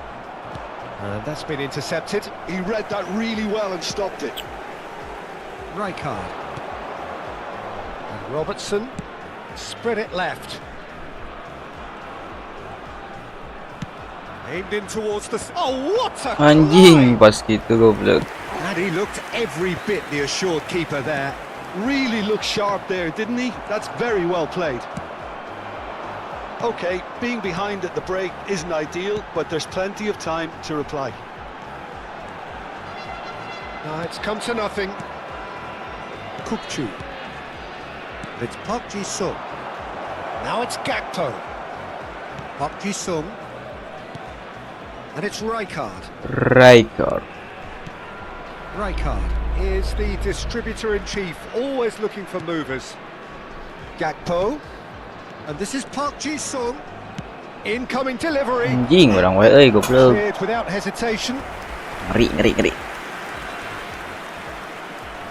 And that's been intercepted. He read that really well and stopped it. Rijkaard. And Robertson. Spread it left. Aimed in towards the... Oh, what a Anjing collide! pas gitu goblok. And he looked every bit the assured keeper there. Really looked sharp there, didn't he? That's very well played. Okay, being behind at the break isn't ideal, but there's plenty of time to reply. It's come to nothing. Kukçu. It's Park Ji-sung. Now it's Gakpo. Park Ji-sung. And it's Rijkaard. Rijkaard. Rijkaard is the distributor-in-chief, always looking for movers. Gakpo. And this is Park Ji-sung. Incoming delivery. Anjing orang wae euy goblok. Cleared without hesitation. Ngeri.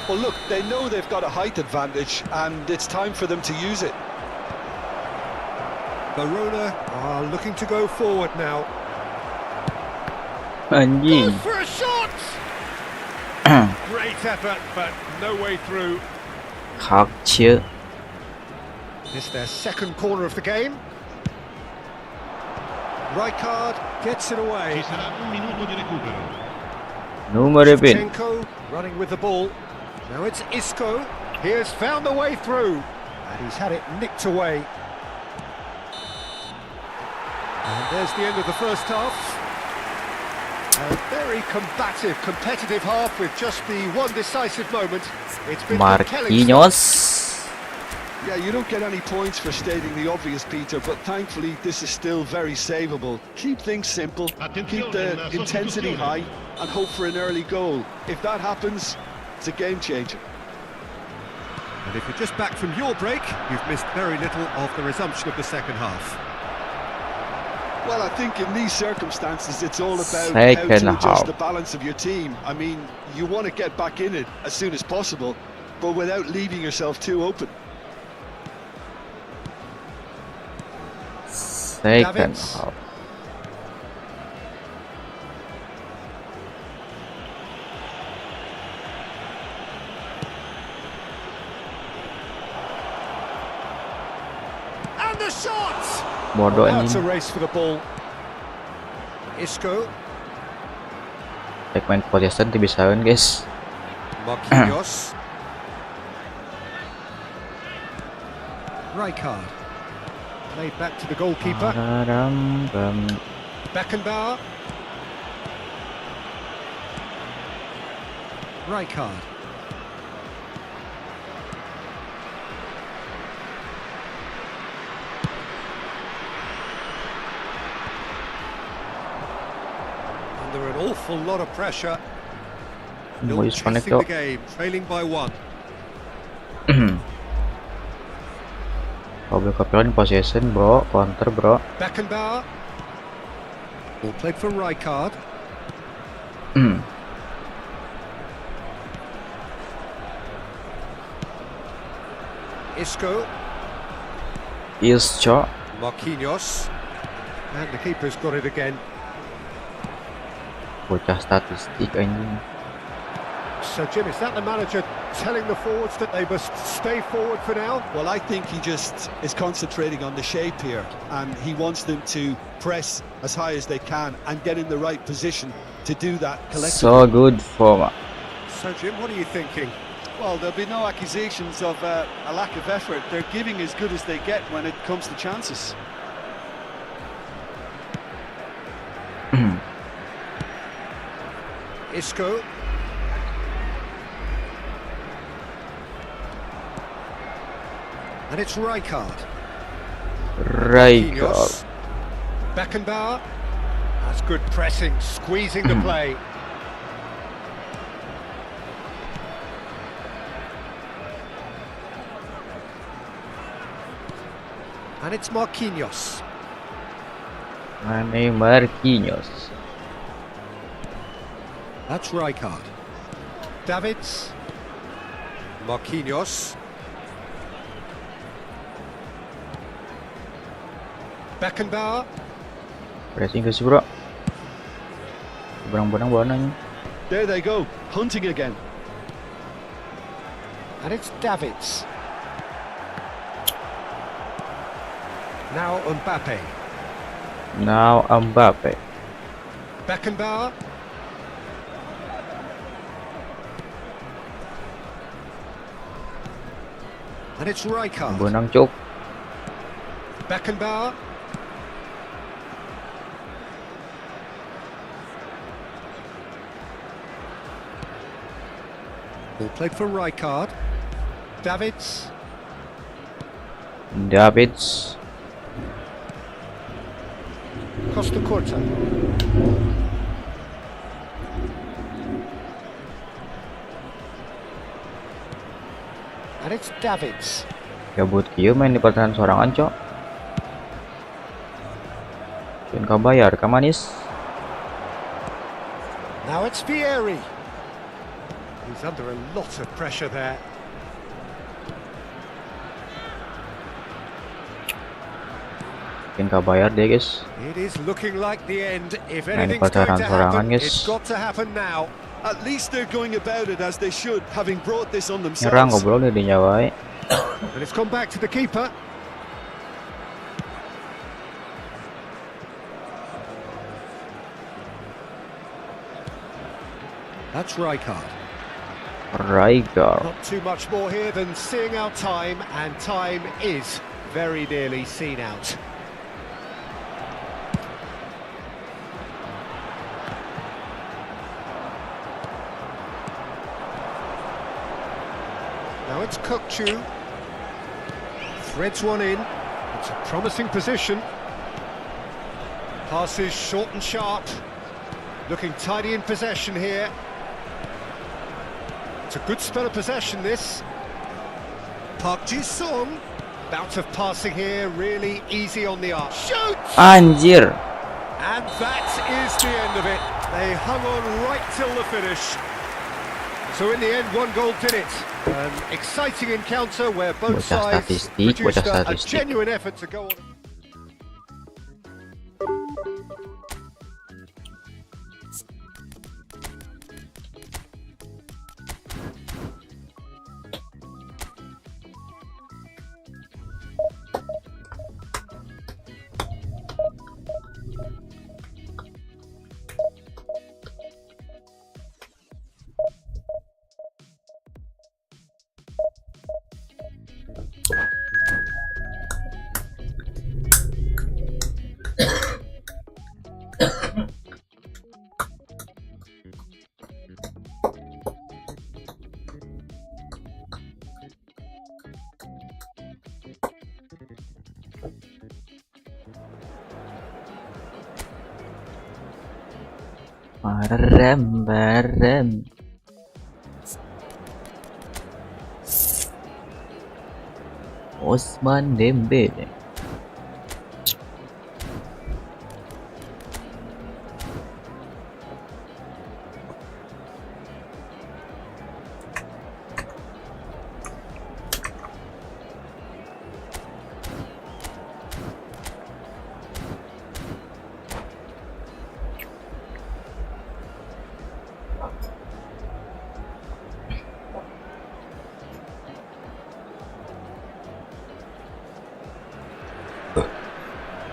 Well, look, they know they've got a height advantage, and it's time for them to use it. Verona are looking to go forward now. Anjing. Goes for a shot! Great effort, but no way through. Hak chill. This their second corner of the game. Rijkaard gets it away. Numero 20. Tenko running with the ball. Now it's Isco. He has found the way through. And he's had it nicked away. And there's the end of the first half. A very combative, competitive half with just the one decisive moment. It's been compelling. Marquinhos. Yeah, you don't get any points for stating the obvious, Peter, but thankfully this is still very savable. Keep things simple, keep the intensity high, and hope for an early goal. If that happens, it's a game changer. And if you're just back from your break, you've missed very little of the resumption of the second half. Well, I think in these circumstances, it's all about Second how to adjust half. the balance of your team. I mean, you want to get back in it as soon as possible, but without leaving yourself too open. Second Davids. half. And the shot! Bodoh That's a anjing. race for the ball. Isco. Segmen possession tuh bisaeun guys. Marquinhos. Rijkaard. Played back to the goalkeeper. Ram. Beckenbauer. Rijkaard. Under an awful lot of pressure. Mau Still disconnect chasing the kok. game, trailing by 1. Kalau boleh kepikiran possession bro, counter bro. Beckenbauer. Ball played for Rijkaard. Isco. Isco. Marquinhos. And the keeper's got it again. Bocah statistik anjing. So, Jim, is that the manager telling the forwards that they must stay forward for now? Well, I think he just is concentrating on the shape here, and he wants them to press as high as they can and get in the right position to do that collectively. So good for So, Jim, what are you thinking? Well, there'll be no accusations of a lack of effort. They're giving as good as they get when it comes to chances. Isco. And it's Rijkaard. Rijkaard. Beckenbauer. That's good pressing, squeezing the play. And it's Marquinhos. Mane Marquinhos. That's Rijkaard. Davids. Marquinhos. Beckenbauer. Pressing ke sih bro. Benang-benang warnanya. There they go, hunting again. And it's Davids. Now Mbappe. Now Mbappe. Beckenbauer. And it's Rijkaard. Benang cuk. Beckenbauer. Ball played for Rijkaard. Davids. Davids. Costa Curta. And it's Davids. Gabut kieu main di pertahanan sorangan cok. Can kau bayar ka manis? Now it's Vieri. He's under a lot of pressure there. Can kau bayar deh guys. It is looking like the end. If Nah, ini anything's going pacaran to sorangan, happen, guys. it's got to happen now. At least they're going about it as they should, having brought this on Nyerang themselves. goblok nih dinya wae. And it's gone back to the keeper. That's Rijkaard. Rijkaard. Not too much more here than seeing our time, and time is very nearly seen out. Now it's Kokchu. Threads one in. It's a promising position. Passes short and sharp. Looking tidy in possession here. It's a good spell of possession, this. Park Ji-sung. Bout of passing here, really easy on the arm. Shoots! Anjir. And that is the end of it. They hung on right till the finish. So in the end, one goal did it. An exciting encounter where both Bocah sides statistik, produced bocah a statistik. genuine effort to go on. Barem. Osman Dembele.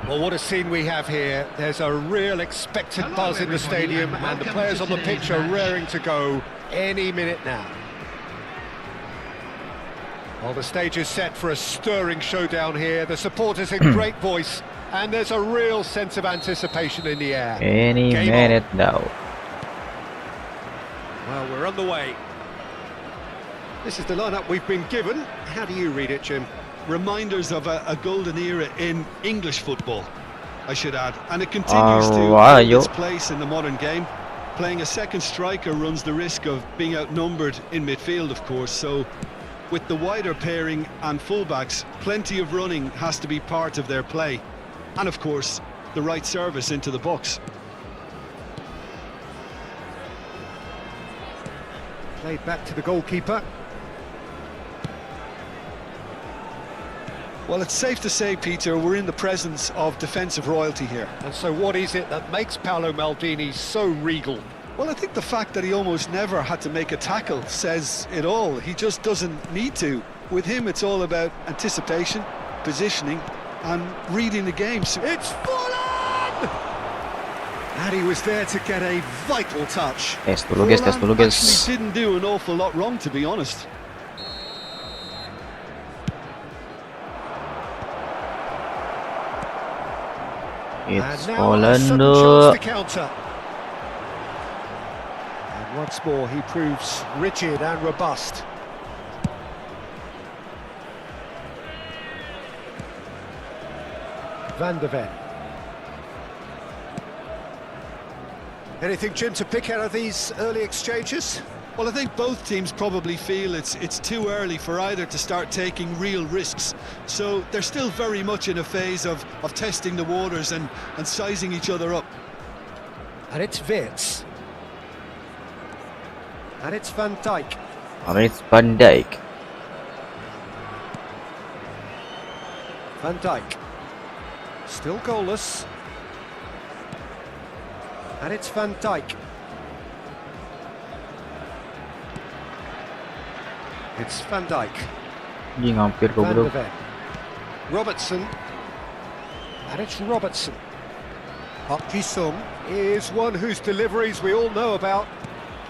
Well, what a scene we have here. There's a real expected Hello, buzz in the everybody, stadium, and and the welcome players to on the today's pitch are match. raring to go any minute now. Well, the stage is set for a stirring showdown here. The supporters in great voice, and there's a real sense of anticipation in the air. Any Game on. minute now. Well, we're on the way. This is the lineup we've been given. How do you read it, Jim? Reminders of a golden era in English football, I should add, and it continues to Alright, hold its place in the modern game. Playing a second striker runs the risk of being outnumbered in midfield, of course, so with the wider pairing and fullbacks, plenty of running has to be part of their play, and of course the right service into the box. Played back to the goalkeeper. Well, it's safe to say, Peter, we're in the presence of defensive royalty here. And so what is it that makes Paolo Maldini so regal? Well, I think the fact that he almost never had to make a tackle says it all. He just doesn't need to. With him, it's all about anticipation, positioning, and reading the game. So It's full on! And he was there to get a vital touch. Tes dulu guys. actually didn't do an awful lot wrong, to be honest. It's And now a sudden chance Orlando. to counter. And once more he proves rigid and robust. Van der Ven. Anything, Jim, to pick out of these early exchanges? Well, I think both teams probably feel it's too early for either to start taking real risks. So they're still very much in a phase of testing the waters and sizing each other up. And it's Wirtz. And it's Van Dijk. It's Van Dijk. Van Dijk. Still goalless. And it's Van Dijk. It's Van Dijk. Anjing hampir Van der goblok. Ven. Robertson. And it's Robertson. Park Ji-sung is one whose deliveries we all know about.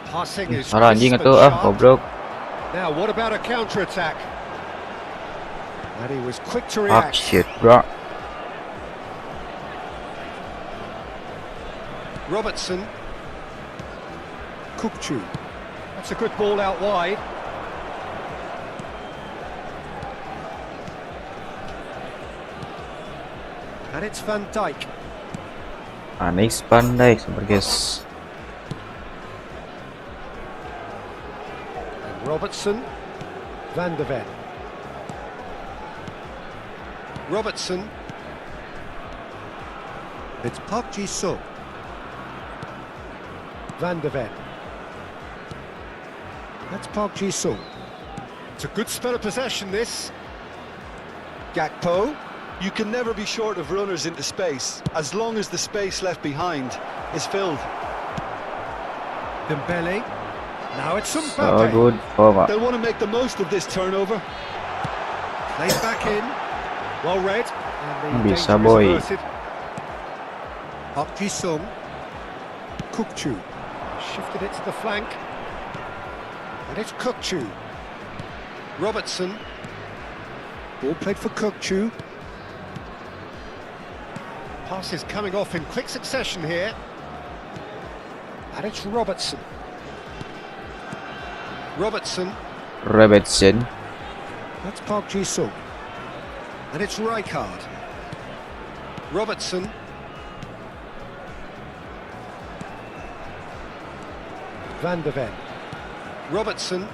Passing is Salah anjing crisp itu and sharp. goblok. Now, what about a counter-attack? And he was quick to Fuck react. shit, bro. Robertson. Kukçu. That's a good ball out wide. And it's Van Dijk. Niks Van Dijk super guys. And Robertson. Van der Ven. Robertson. It's Park Ji-sung. Van der Ven. That's Park Ji-sung. It's a good spell of possession, this. Gakpo. You can never be short of runners into space, as long as the space left behind is filled. Dembele. Now it's So Mbappe. good for They'll want to make the most of this turnover. Played back in. Well read. And the Bisa, danger is boy. averted. Park Ji-sung. Kukçu. Shifted it to the flank. And it's Kukçu. Robertson. Ball played for Kukçu. Pass is coming off in quick succession here. And it's Robertson. Robertson. Robertson. That's Park Ji-sung. And it's Rijkaard. Robertson. Van de Ven. Robertson.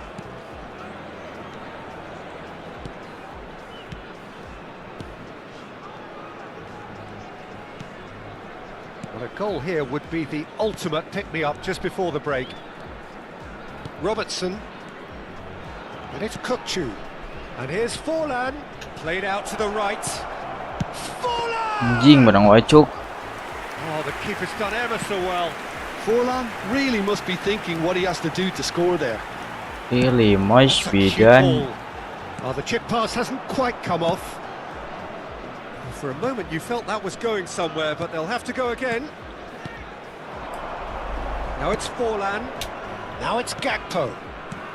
Well, a goal here would be the ultimate pick-me-up just before the break. Robertson. And it's Kukçu. And here's Forlan. Played out to the right. Forlan! ยิงมาดังไว้จุก Oh, the keeper's done ever so well. Forlan really must be thinking what he has to do to score there. really much That's a be cute done ball. Oh, the chip pass hasn't quite come off. For a moment you felt that was going somewhere, but they'll have to go again. Now it's Forlan. Now it's Gakpo.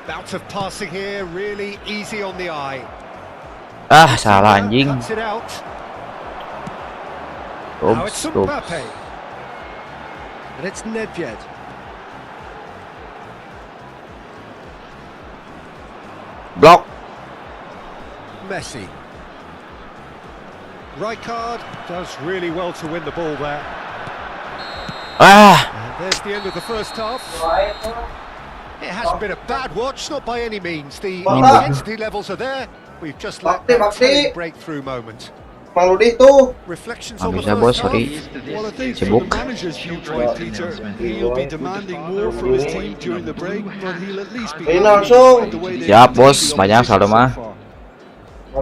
Bout of passing here, really easy on the eye. ซาลานยิง Cuts it out. โอ๊บ Now it's โอ๊บ Mbappe. And it's Nedved. block Messi. Rijkaard does really well to win the ball there. And there's the end of the first half. It hasn't been a bad watch, not by any means. The intensity levels are there. We've just lacked that telling breakthrough moment. Reflections on the Bisa bos, first sorry. half. Well, I think from Sibuk. the manager's viewpoint, Peter, he'll be demanding more from his team during the break, but he'll at least be happy with the way they've Siap, continued bos. on Banyak the season saldo mah. so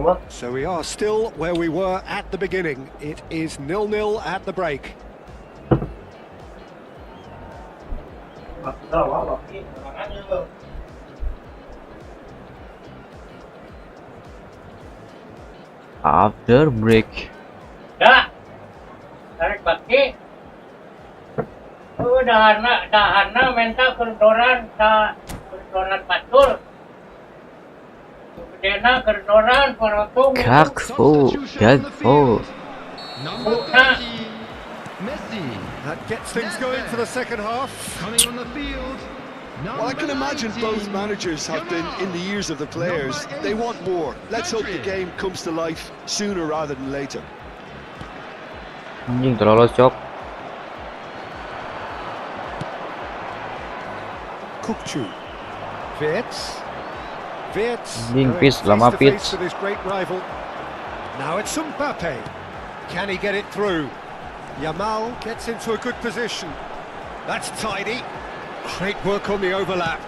far. So we are still where we were at the beginning. It is 0-0 at the break. after break Dah. Tarik baki. Dahana minta kerdoran patul. Kedena kerdoran porotung. Gakpo Number Buka. 30, Messi. That gets things going for the second half. Coming on the field. Well, I can imagine both managers have been in the ears of the players. They want more. Let's hope the game comes to life sooner rather than later. ยิงตัวเราจบ Kukçu. Wirtz. Ding going pis, face lama to pis. face with his great rival. Now it's Mbappe. Can he get it through? Yamal gets into a good position. That's tidy. Great work on the overlap.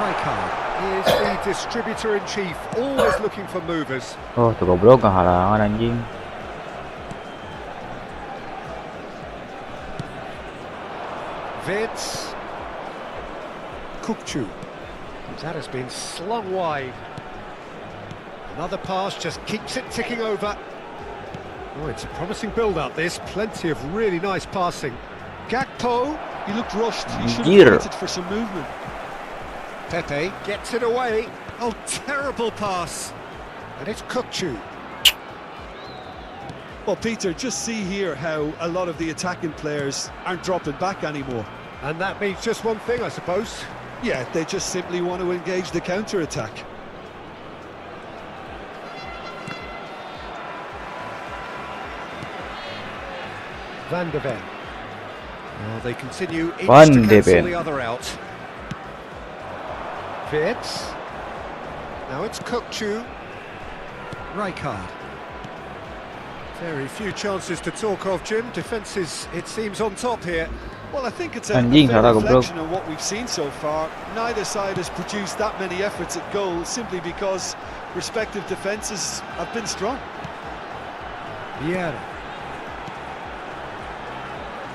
Rijkaard is the distributor-in-chief, always looking for movers. oh tu goblok kehalangan anjing Wirtz. Kukçu. That has been slung wide. Another pass just keeps it ticking over. Oh, it's a promising build-up this. Plenty of really nice passing. Gakpo. He looked rushed. He should Dear. have waited for some movement. Pepe gets it away. Oh, terrible pass. And it's Kukçu. Well, Peter, just see here how a lot of the attacking players aren't dropping back anymore. And that means just one thing, I suppose. Yeah, they just simply want to engage the counter-attack. Van de Ven. Oh, they continue each Van to de cancel Ven. the other out. Wirtz. Now it's Kukçu. Rijkaard. Very few chances to talk of, Jim. Defence is, it seems, on top here. Well, I think it's a Anjing, fair salah goblok. reflection on what we've seen so far. Neither side has produced that many efforts at goal simply because respective defences have been strong. Vieira.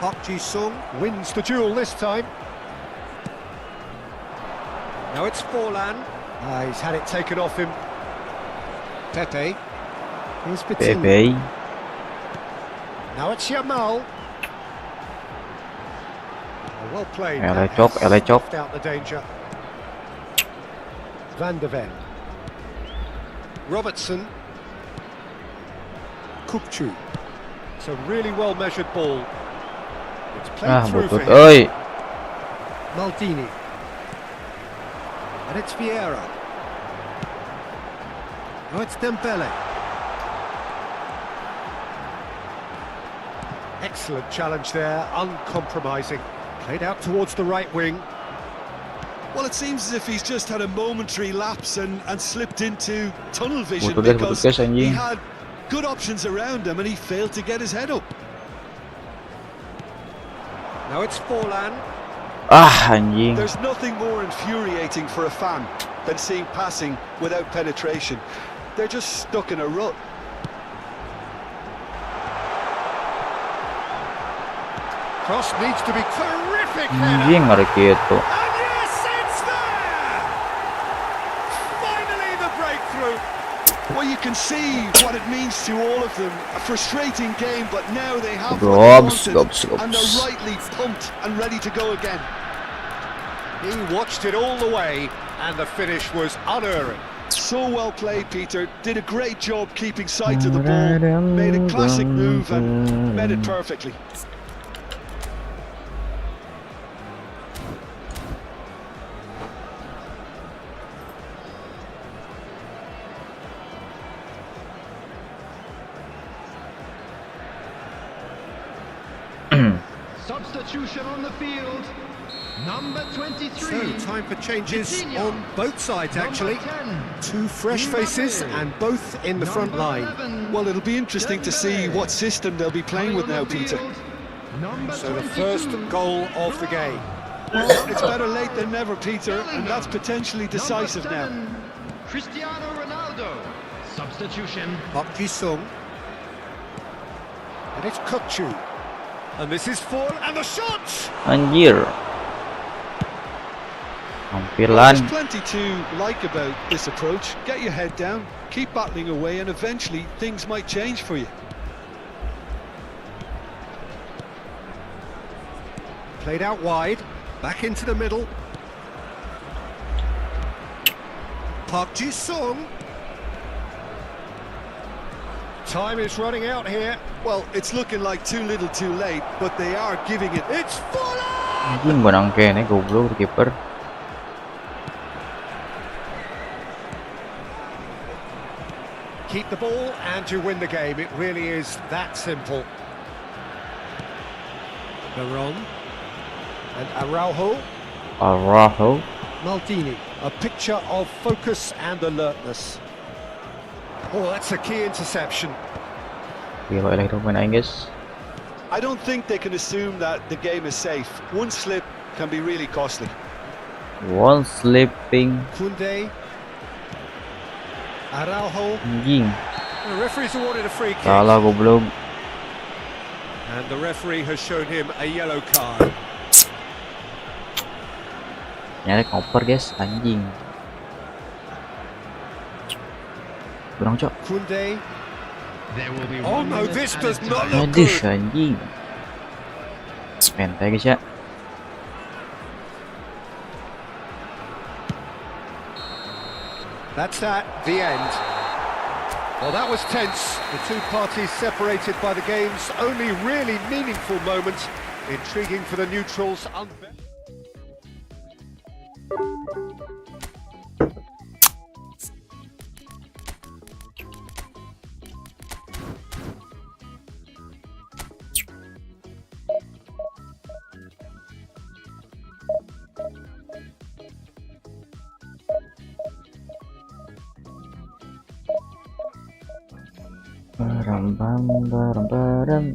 Park Ji-sung wins the duel this time. Now it's Forlan. He's had it taken off him. Pepe. Here's Petit. Pepe Now it's Yamal. Oh, well played. Ele That chop, has ele chop. snuffed out the danger. Van de Ven. Robertson. Kukçu. It's a really well measured ball. It's played through for butut him. oi Maldini. And it's Vieira. Oh, it's Dembele. Excellent challenge there, uncompromising. Played out towards the right wing. Well, it seems as if he's just had a momentary lapse and slipped into tunnel vision Butuh because guys, he anjing. had good options around him and he failed to get his head up. Now it's Forlan. Anjing. There's nothing more infuriating for a fan than seeing passing without penetration. They're just stuck in a rut. Cross needs to be terrific Anjing header. ngeri gitu. And yes, it's there! Finally the breakthrough. Well, you can see what it means to all of them. A frustrating game, but now they have Gobs, what gobs, they wanted, and gobs. they're rightly pumped and ready to go again. He watched it all the way, and the finish was unerring. So well played, Peter. Did a great job keeping sight of the ball. Made a classic move and met it perfectly. Substitution on the field. Number 23. So, time for changes Coutinho. on both sides, actually. Number 10. Two fresh faces, and both in the front Number line. 11. Well, it'll be interesting to see what system they'll be playing with now, Peter. Number So, the 22. first goal of the game. Well, it's better late than never, Peter, and that's potentially decisive now. Number 7. Cristiano Ronaldo. Substitution. Park Ji-sung. And it's Kutchu. And this is Fall, and the shot! Anjir. Hampir There's lan. plenty to like about this approach. Get your head down, keep battling away, and eventually things might change for you. Played out wide, back into the middle. Park Ji-sung. Time is running out here. Well, it's looking like too little too late, but they are giving it. It's Fuller! Anjing benang kene goblok kiper. Keep the ball and you win the game. It really is that simple. Veron. And Araujo. Araujo. Maldini. A picture of focus and alertness. Oh, that's a key interception. Gila lah itu pemain Inggris. I don't think they can assume that the game is safe. One slip can be really costly. One slipping. Kunde. Araujo. Anjing. The referee's awarded a free kick. Salah goblok. And the referee has shown him a yellow card. Nyari koper guys, anjing. Kurang cok. Kunde. There will be Oh 1 no, minute this added does to not time. look Aduh good. anjing. Santai guys ya. That's that, the end. Well, that was tense. The two parties separated by the game's only really meaningful moment. Intriguing for the neutrals. Baram bam baram baram.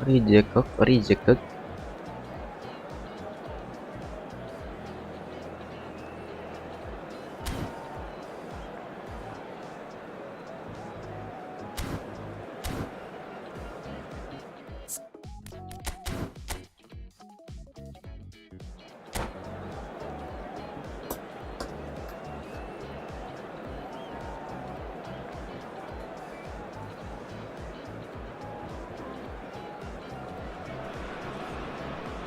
Rejected.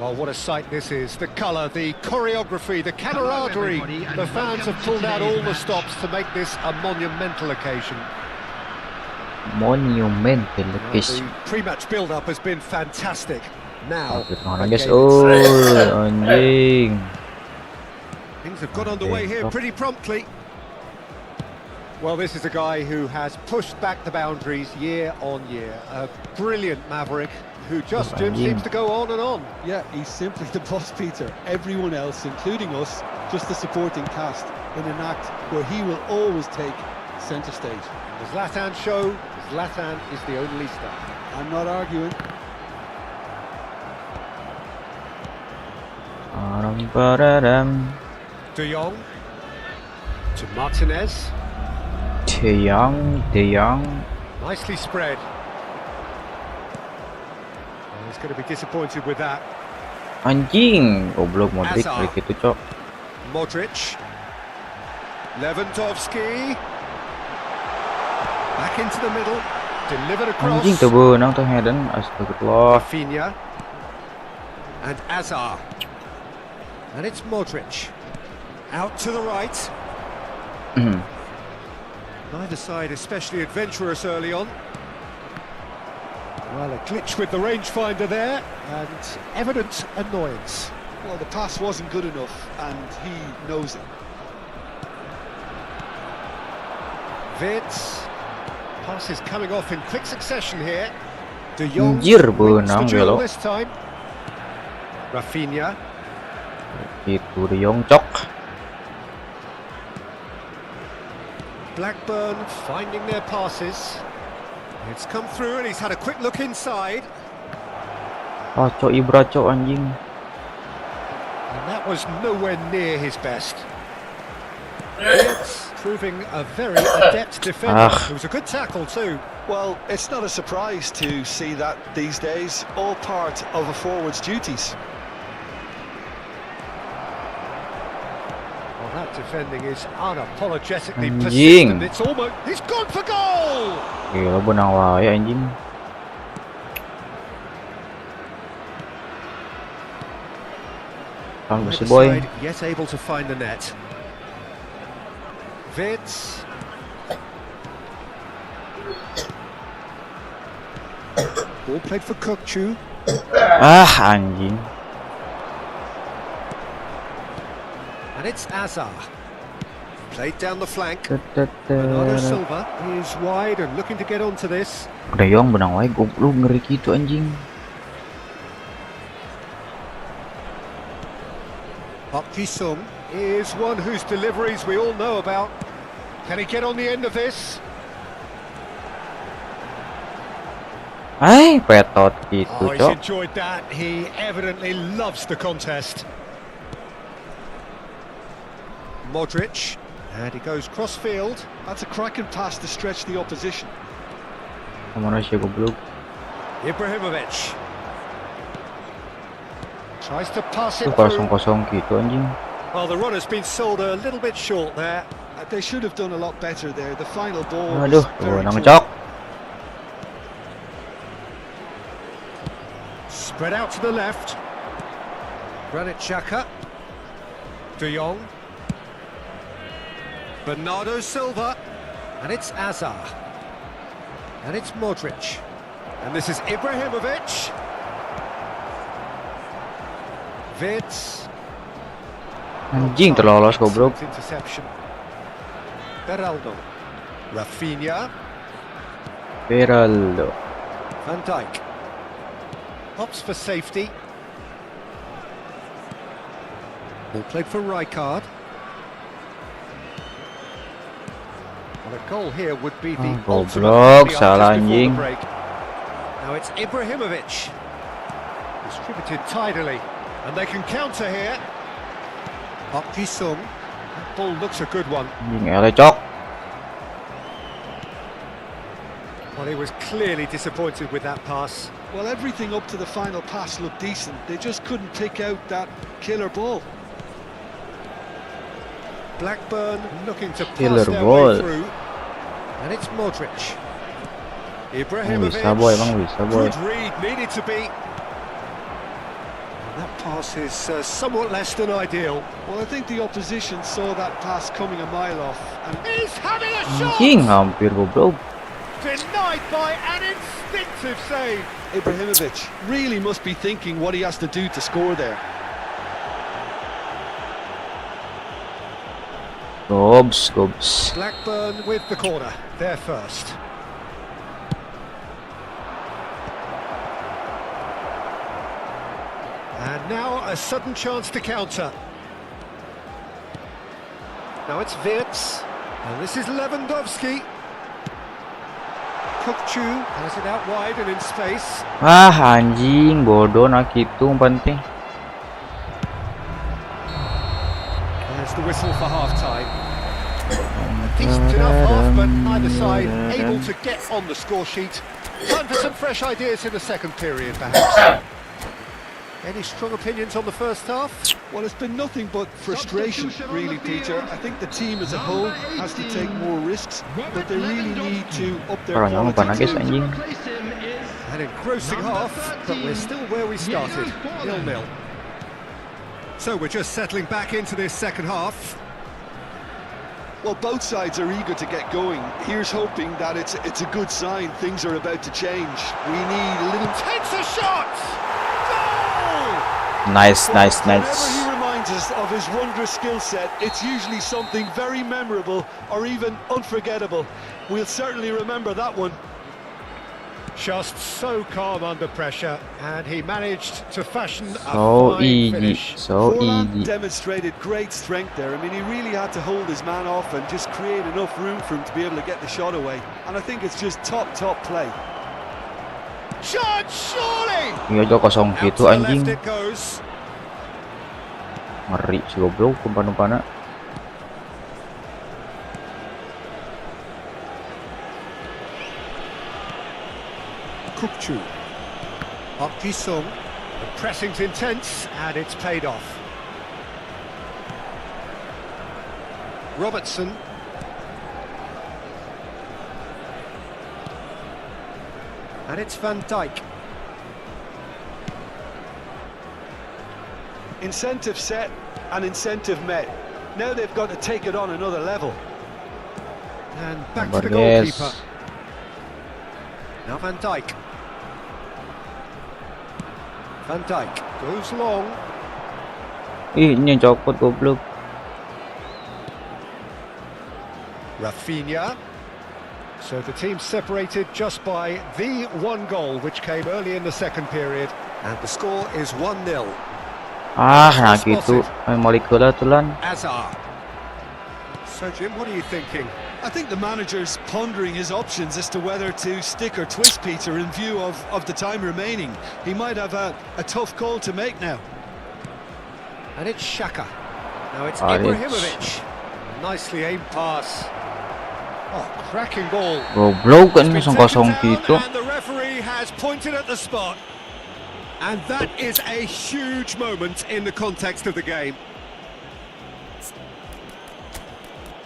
Oh, what a sight this is. The colour, the choreography, the camaraderie. everybody, and The fans have welcome to pulled out all today's the match. stops to make this a monumental occasion. Monumental Well, occasion. the pre-match build-up has been fantastic. Now, Update the orang guys. game Oh, itself. anjing. Things have got underway here pretty promptly. Well, this is a guy who has pushed back the boundaries year on year. A brilliant maverick who just seems to go on and on. Yeah, he's simply the boss, Peter. Everyone else, including us, just the supporting cast in an act where he will always take centre stage. The Zlatan show, Zlatan is the only star. I'm not arguing. De Jong to Martinez. De Jong. Nicely spread. He's going to be disappointed with that. Anjing, goblok Modric Hazard. kayak gitu, Cok. Modric. Lewandowski. Back into the middle. Delivered across. Anjing tuh benang tuh Heden. Astagfirullah. Rafinha. And Hazard. And it's Modric. Out to the right. Neither side especially adventurous early on. Well, a glitch with the rangefinder there, and evident annoyance. Well, the pass wasn't good enough, and he knows it. Vitz. Pass is coming off in quick succession here. De Jong Anjir, wins the benang duel belok. this time. Rafinha. Itu De Jong, Cok. Blackburn finding their passes. It's come through and he's had a quick look inside. Oh, Cok Ibra, Cok, anjing. And that was nowhere near his best. It's proving a very adept defender. It was a good tackle too. Well, it's not a surprise to see that these days, all part of a forward's duties. Well, that defending is unapologetically Anjing. persistent. It's almost... He's gone for goal! Gila benang wae anjing. Kan Neither si boy. side yet able to find the net. Vitz. Ball played for Kukcu. Ah, anjing. And it's Hazard. Played down the flank. Bernardo Silva is wide and looking to get onto this. De Jong benang wae goblok ngeri gitu anjing. Park Ji-sung is one whose deliveries we all know about. Can he get on the end of this? Ay, petot gitu, Oh, he's Cok. enjoyed that. He evidently loves the contest. Modric, and he goes cross-field. That's a cracking pass to stretch the opposition. Mana sih goblok. Ibrahimovic tries to pass it Tuh through. kosong-kosong gitu anjing. Well, the run has been sold a little bit short there. They should have done a lot better there. The final ball Aduh, was very benang close. Cok. Spread out to the left. Granit Xhaka. De Jong. Bernardo Silva. And it's Hazard. And it's Modric. And this is Ibrahimovic. Vitz. Anjing terlolos goblok. Interception. Beraldo. Rafinha. Beraldo. Van Dijk. Opts for safety. Ball played for Rijkaard. Well, a goal here would be the ultimate goblok, penalty salah just before the anjing. break. Now it's Ibrahimovic. Distributed tidily. And they can counter here. Park Ji-sung. That ball looks a good one. Anjing ele, Cok. Well, he was clearly disappointed with that pass. Well, everything up to the final pass looked decent. They just couldn't pick out that killer ball. Blackburn looking to pass Killer their ball. way through. And it's Modric. Emang Ibrahimovic. bisa boy, emang bisa boy. Good read, needed to be. And that pass is somewhat less than ideal. Well, I think the opposition saw that pass coming a mile off. And He's having a shot! Anjing, hampir goblok. Denied by an instinctive save. Ibrahimovic really must be thinking what he has to do to score there. Gobs. Blackburn with the corner, there first. And now a sudden chance to counter. Now it's Wirtz, and this is Lewandowski. Kukcu has it out wide and in space. Anjing, bodoh nak itu penting. There's the whistle for half-time. Decent enough half, but neither side able to get on the score sheet. Time for some fresh ideas in the second period, perhaps. Any strong opinions on the first half? Well, it's been nothing but frustration, really, Peter. I think the team as a whole has to take more risks, but they really need to up their Orang yang quality nangis too. anjing. An engrossing half, but we're still where we started, 0-0. So we're just settling back into this second half. Well, both sides are eager to get going. Here's hoping that it's a good sign. Things are about to change. We need a little... Takes a shot! Goal! Nice. Whenever he reminds us of his wondrous skill set, it's usually something very memorable or even unforgettable. We'll certainly remember that one. Just so calm under pressure, and he managed to fashion a So fine easy, finish. so Forlan easy. demonstrated great strength there. I mean, he really had to hold his man off and just create enough room for him to be able to get the shot away. And I think it's just top play. Shot, surely! Iya aja kosong Out gitu to the left anjing. it goes. Ngeri si goblok umpan-umpannya. Kukcu. Park Ji-sung. The pressing's intense, and it's paid off. Robertson. And it's Van Dijk. Incentive set and incentive met. Now they've got to take it on another level. And back to the Yes. goalkeeper. Now Van Dijk. Van Dijk goes long. Ih, ini yang copot goblok. Rafinha. So the team separated just by the one goal, which came early in the second period. And the score is 1-0. Nah gitu. Molekula tulan. Azar. So Jim, what are you thinking? I think the manager's pondering his options as to whether to stick or twist Peter in view of the time remaining. He might have a tough call to make now. And it's Xhaka. Now it's Ah, Ibrahimovic. Nicely aimed pass. Oh, cracking ball. Goblok kan It's been kosong-kosong taken gitu. down, and the referee has pointed at the spot. And that is a huge moment in the context of the game.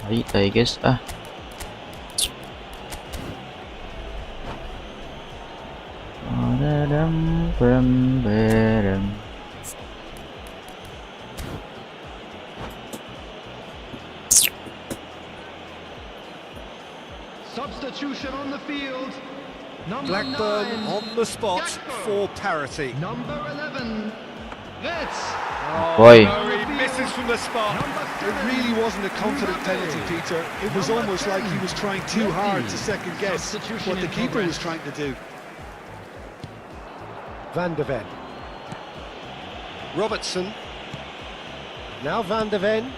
Tai guys. Substitution on the field. Number Blackburn 9, on the spot for parity. Number 11, Wirtz. Oh, Boy. no, he misses from the spot. It really wasn't a confident penalty, Peter. It was almost like he was trying too hard to second guess what the keeper was trying to do. Van de Ven. Robertson. Now Van de Ven.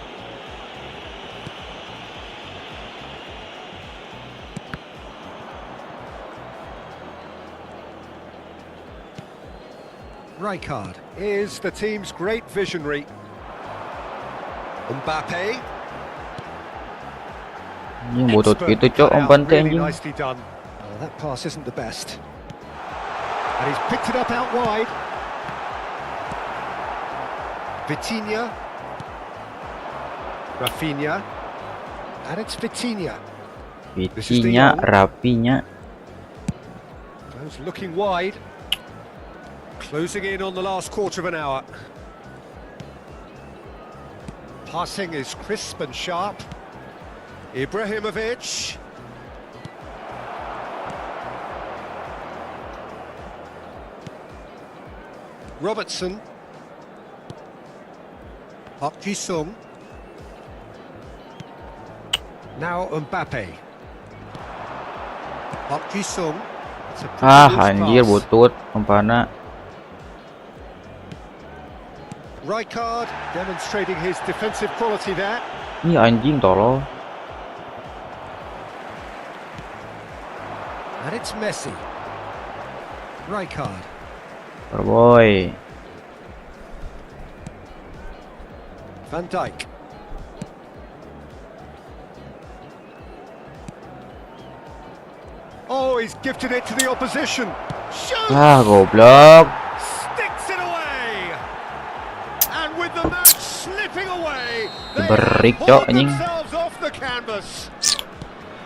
Rijkaard is the team's great visionary. Mbappe. Anjing bodoh Expert gitu cok cut out, umpan teh really anjing. nicely done. Oh, that pass isn't the best. And he's picked it up out wide. Vitinha. Rafinha. And it's Vitinha. Vitinha, Rapinya. Those looking wide. Closing in on the last quarter of an hour. Passing is crisp and sharp. Ibrahimovic. Robertson. Park Ji-sung. Now Mbappe. Park Ji-sung. It's a pretty loose Anjir pass. butut umpana. Rijkaard demonstrating his defensive quality there. Ih anjing tolol. And it's Messi. Rijkaard. Boy. Van Dijk. Oh, he's gifted it to the opposition. Shoots! Goblok. Sticks it away. And with the match slipping away, they Break, have Cok, pulled anjing. themselves off the canvas.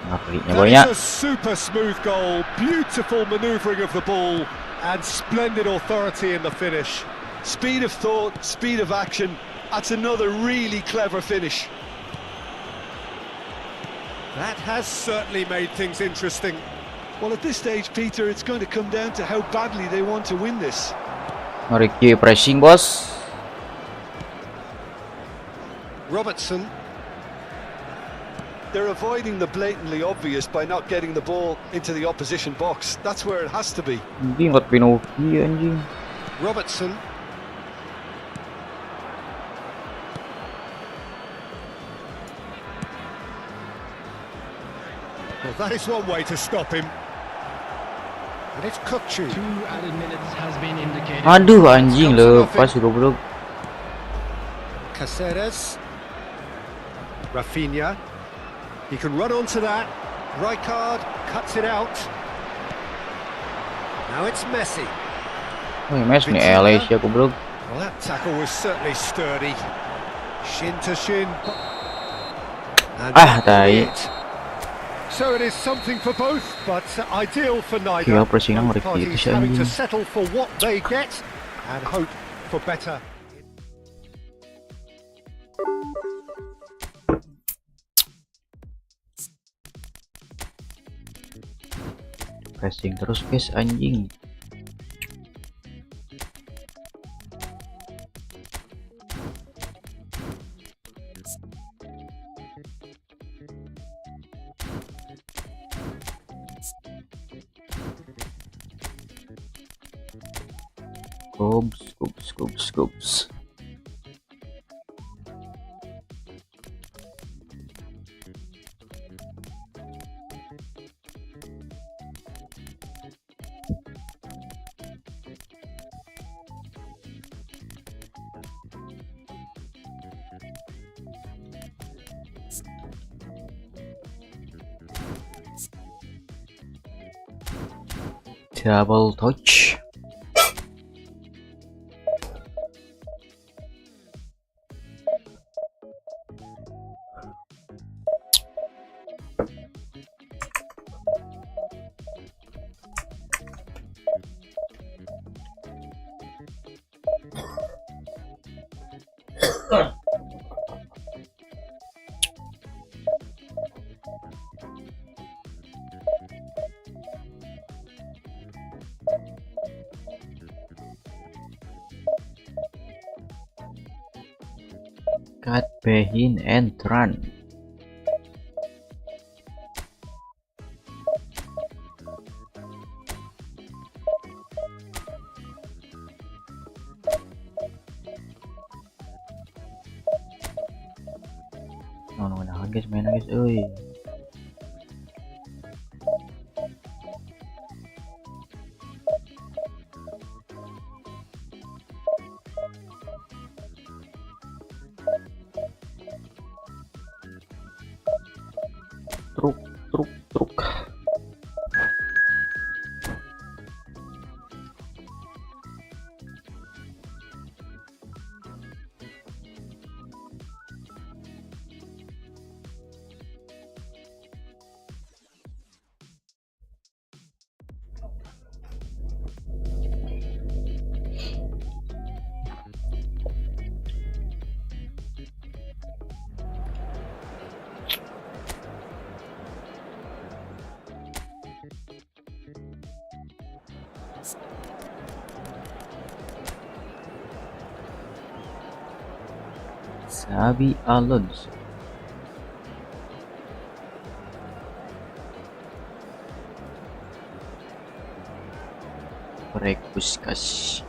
Ngerinya That boynya. is a super smooth goal, beautiful manoeuvring of the ball, and splendid authority in the finish. Speed of thought, speed of action. That's another really clever finish. That has certainly made things interesting. Well, at this stage, Peter, it's going to come down to how badly they want to win this. Ricky pressing bos. Robertson. They're avoiding the blatantly obvious by not getting the ball into the opposition box. That's where it has to be. Anjing ngot Pinoki anjing. Robertson. Well, that is one way to stop him. And it's Kukcu. 2 added minutes has been indicated. Aduh anjing lepas goblok. Caceres. Rafinha. He can run onto that. Rijkaard cuts it out. Now it's Messi. Wih mes nih LS ya goblok. Well, that tackle was certainly sturdy. Shin to shin. And Ah, that will be tai. it. So it is something for both, but ideal for neither. Kira pressing nang Both Ricky itu parties sih having to anjing. settle for what they get and hope for better. Pressing terus guys anjing. Scoops. Double touch. Cut behind and run. Nah, guys, mainan guys, euy. Truk. Xabi Alonso. Puskas.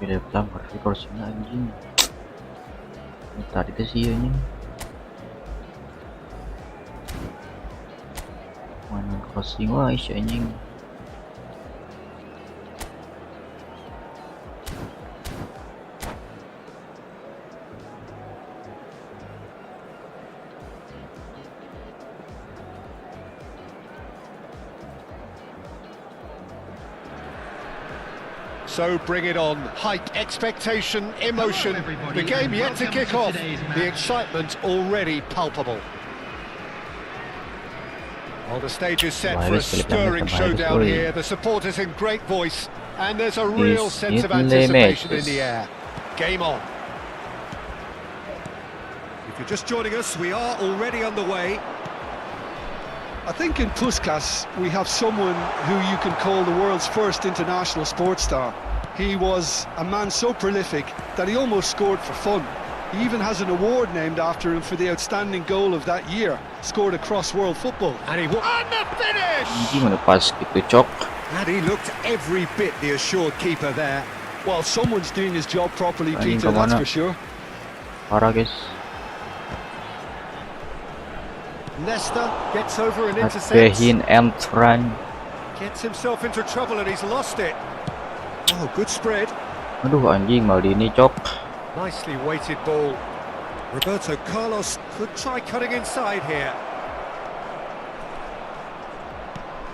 Bila pelanggar rekornya anjing. Tadi kasih ini. Mana crossing wah isya anjing. So bring it on. Hype, expectation, emotion. The game yet to kick off. The excitement already palpable. Well, the stage is set for a stirring showdown here. The supporters in great voice, and there's a real sense of anticipation in the air. Game on. If you're just joining us, we are already underway. I think in Puskas we have someone who you can call the world's first international sports star. He was a man so prolific that he almost scored for fun. He even has an award named after him for the outstanding goal of that year, scored across world football. And he won the finish! And he looked every bit the assured keeper there. Well, someone's doing his job properly, Peter, that's for sure. Parah guys. Nesta gets over and intercepts. Gets himself into trouble and he's lost it. Oh, good spread. Aduh anjing Maldini cok. Nicely weighted ball. Roberto Carlos could try cutting inside here.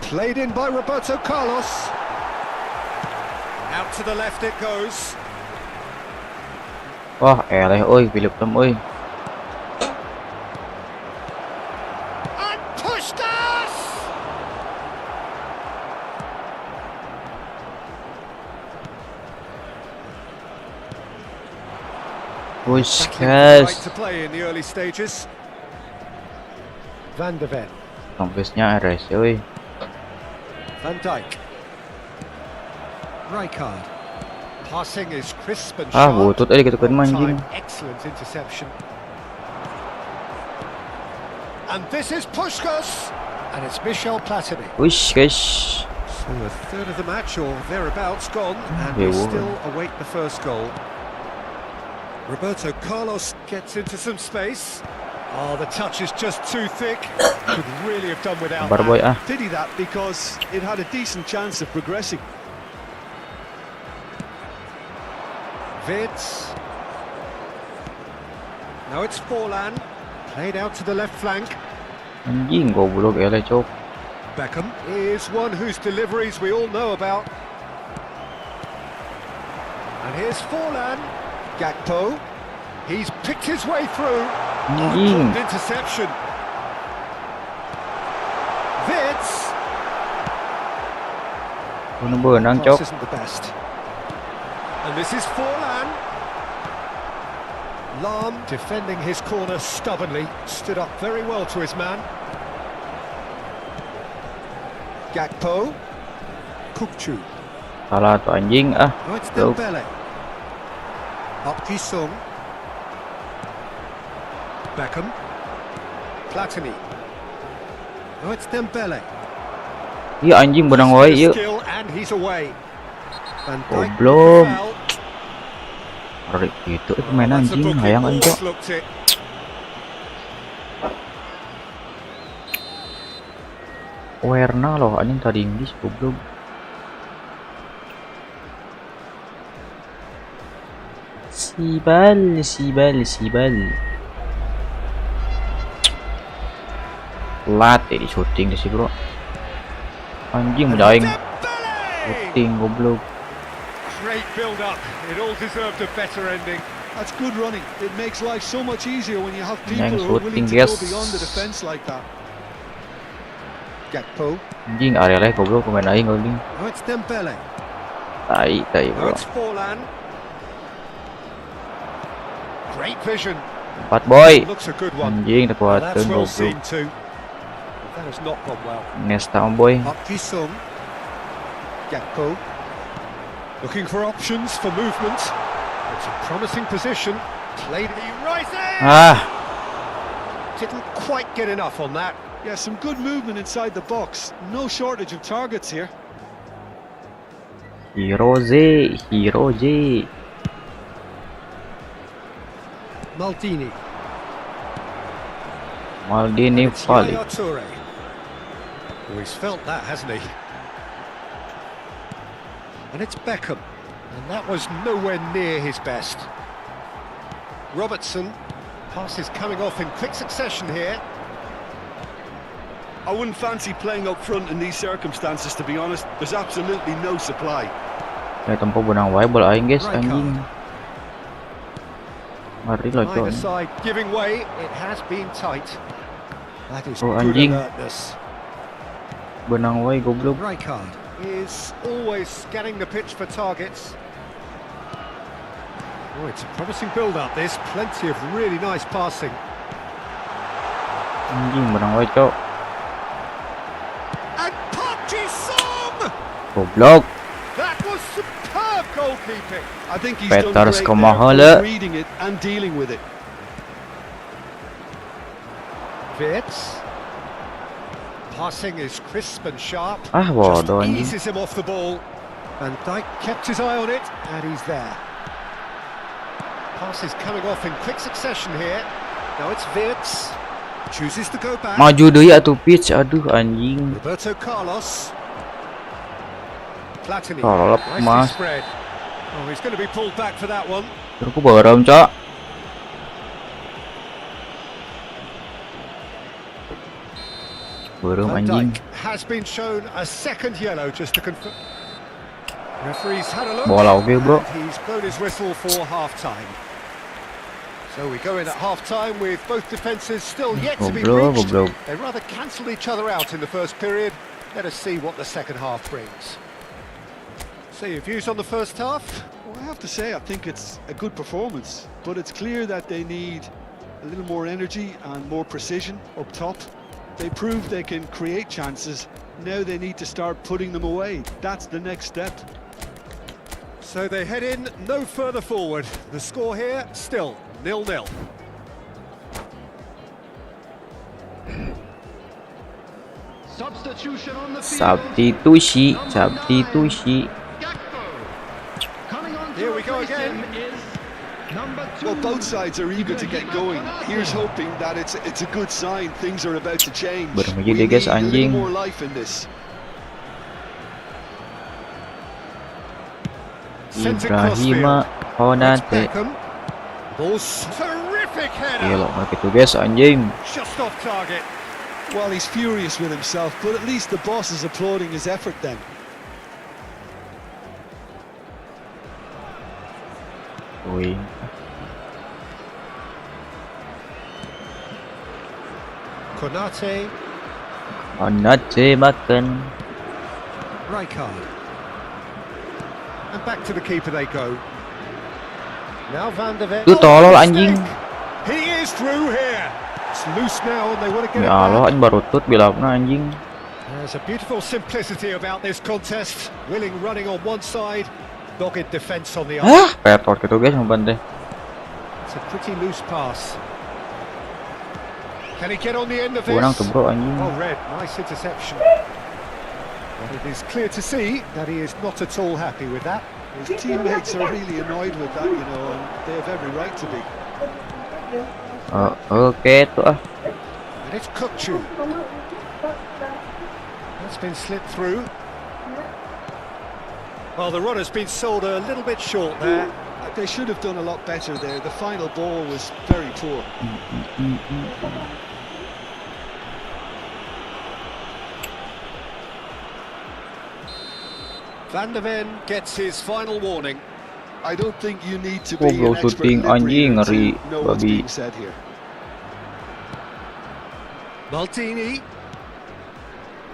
Played in by Roberto Carlos. Out to the left it goes. Wah eleh oi Philip Lam oi. And pushed us! Puskas. Right to play in the early stages. Van de Ven. Kampusnya RS oi. Van Dijk. Rijkaard. Passing is crisp and Ah, sharp. butut aja gitu kan anjing. Excellent interception. And this is Puskas. And it's Michel Platini. Wish guys. So a third of the match or thereabouts gone, and we still await the first goal. Roberto Carlos gets into some space. Oh, the touch is just too thick. Could really have done without Bar boy that. Pity that because it had a decent chance of progressing. Vids. Now it's Forlan. Played out to the left flank. Anjing goblok eleh cok. Beckham is one whose deliveries we all know about. And here's Forlan. Gakpo. He's picked his way through. Anjing. Good interception. Vids. Berenang Pass cok. isn't the best. And this is Forlan. Lahm defending his corner stubbornly. Stood up very well to his man. Gakpo. Kukcu. Salah tuh anjing ah. Oh, it's Go. Dembele. Up Jisung. Beckham. Platini. Oh, it's Dembele. Iya anjing benang wae ieu. Skill and he's away. Van Dijk. Goblok. Foul. Tarik gitu main That's a anjing booking hayang ball, anjing. looked it. Werna loh anjing tadi Inggris goblok. Sibal. Lat di shooting di sih bro. Anjing mendaing. Shooting goblok. Great build up. It all deserved a better ending. That's good running. It makes life so much easier when you have people Yang who are willing to shooting, go yes. beyond the defence like that. Gakpo. Anjing area leh goblok pemain aing anjing. Oh, it's Dembele. Tai Now bro. it's Forlan. Great vision. 4 boy. Looks a good one. Anjing tak Well, that's kuateun well goblok. seen too. That has not gone well. Nesta boy. Up Jisung. Gakpo. Looking for options for movement. It's a promising position. Played rising. Didn't quite get enough on that. Yeah, some good movement inside the box. No shortage of targets here. Hero Z. Maldini. It's Fali. Yaya Toure. Oh, he's felt that, hasn't he? And it's Beckham. And that was nowhere near his best. Robertson. Pass is coming off in quick succession here. I wouldn't fancy playing up front in these circumstances, to be honest. There's absolutely no supply. Tempo benang wae bola aing guys, anjing. Mari lo Either coy. side giving way. It has been tight. That is Oh, good anjing. alertness. Benang wae goblok. Rijkaard is always scanning the pitch for targets. Oh, it's a promising build-up, this. Plenty of really nice passing. Anjing benang wae cok. And Park Ji-sung! Goblok. That was superb goalkeeping. I think he's Peters done great kemahal, there, reading it and dealing with it. Wirtz. Passing is crisp and sharp. Bodoh Just anjing. eases him off the ball. Van Dijk kept his eye on it, and he's there. Pass is coming off in quick succession here. Now it's Wirtz. Chooses to go back. Maju deui atuh pitch, aduh anjing. Roberto Carlos. Platini. Tolol Nicely mas. spread. Oh, he's going to be pulled back for that one. Terus ku barem cok. Barem Van anjing. Dijk has been shown a second yellow just to confirm. Referee's had a look. Bola oke bro. And he's blown his whistle for half-time. So we go in at half-time with both defences still yet to be reached. They rather cancelled each other out in the first period. Let us see what the second half brings. So your views on the first half? Well, I have to say, I think it's a good performance, but it's clear that they need a little more energy and more precision up top. They proved they can create chances. Now they need to start putting them away. That's the next step. So they head in no further forward. The score here still 0-0. Substitution on the field. Substitusi. Coming on to Here we go replace again. him is number 2. Well, both sides are eager to get going. Here's hoping that it's a good sign. Things are about to change. Bermain We dia, need guys, a little anjing. more life in this. Ibrahima Konate. Beckham. Ball's terrific header. Gila mereka tuh guys anjing. Just off target. Well, he's furious with himself, but at least the boss is applauding his effort then. Wih. Konate. Konate makan. Rijkaard. And back to the keeper they go. Now Van der Ven. Tuh tolol anjing. He is through here. It's loose now and they want to get it Ya Allah, back. anjing baru tut bilangna anjing. There's a beautiful simplicity about this contest. Willing running on one side, dogged defence on the other. Hah, petot gitu guys umpan teh. It's a pretty loose pass. Can he get on the end of this? Kurang tuh bro anjing. Well read, nice interception. But it is clear to see that he is not at all happy with that. His teammates are really annoyed with that, you know, and they have every right to be. Oke tuh ah. And it's Kukcu. That's been slipped through. Well, the runner's been sold a little bit short there. They should have done a lot better there. The final ball was very poor. Van der Ven gets his final warning. I don't think you need to be an Goblok expert syuting lip anjing, reader ngeri, to know what's babi. being said here. Maldini.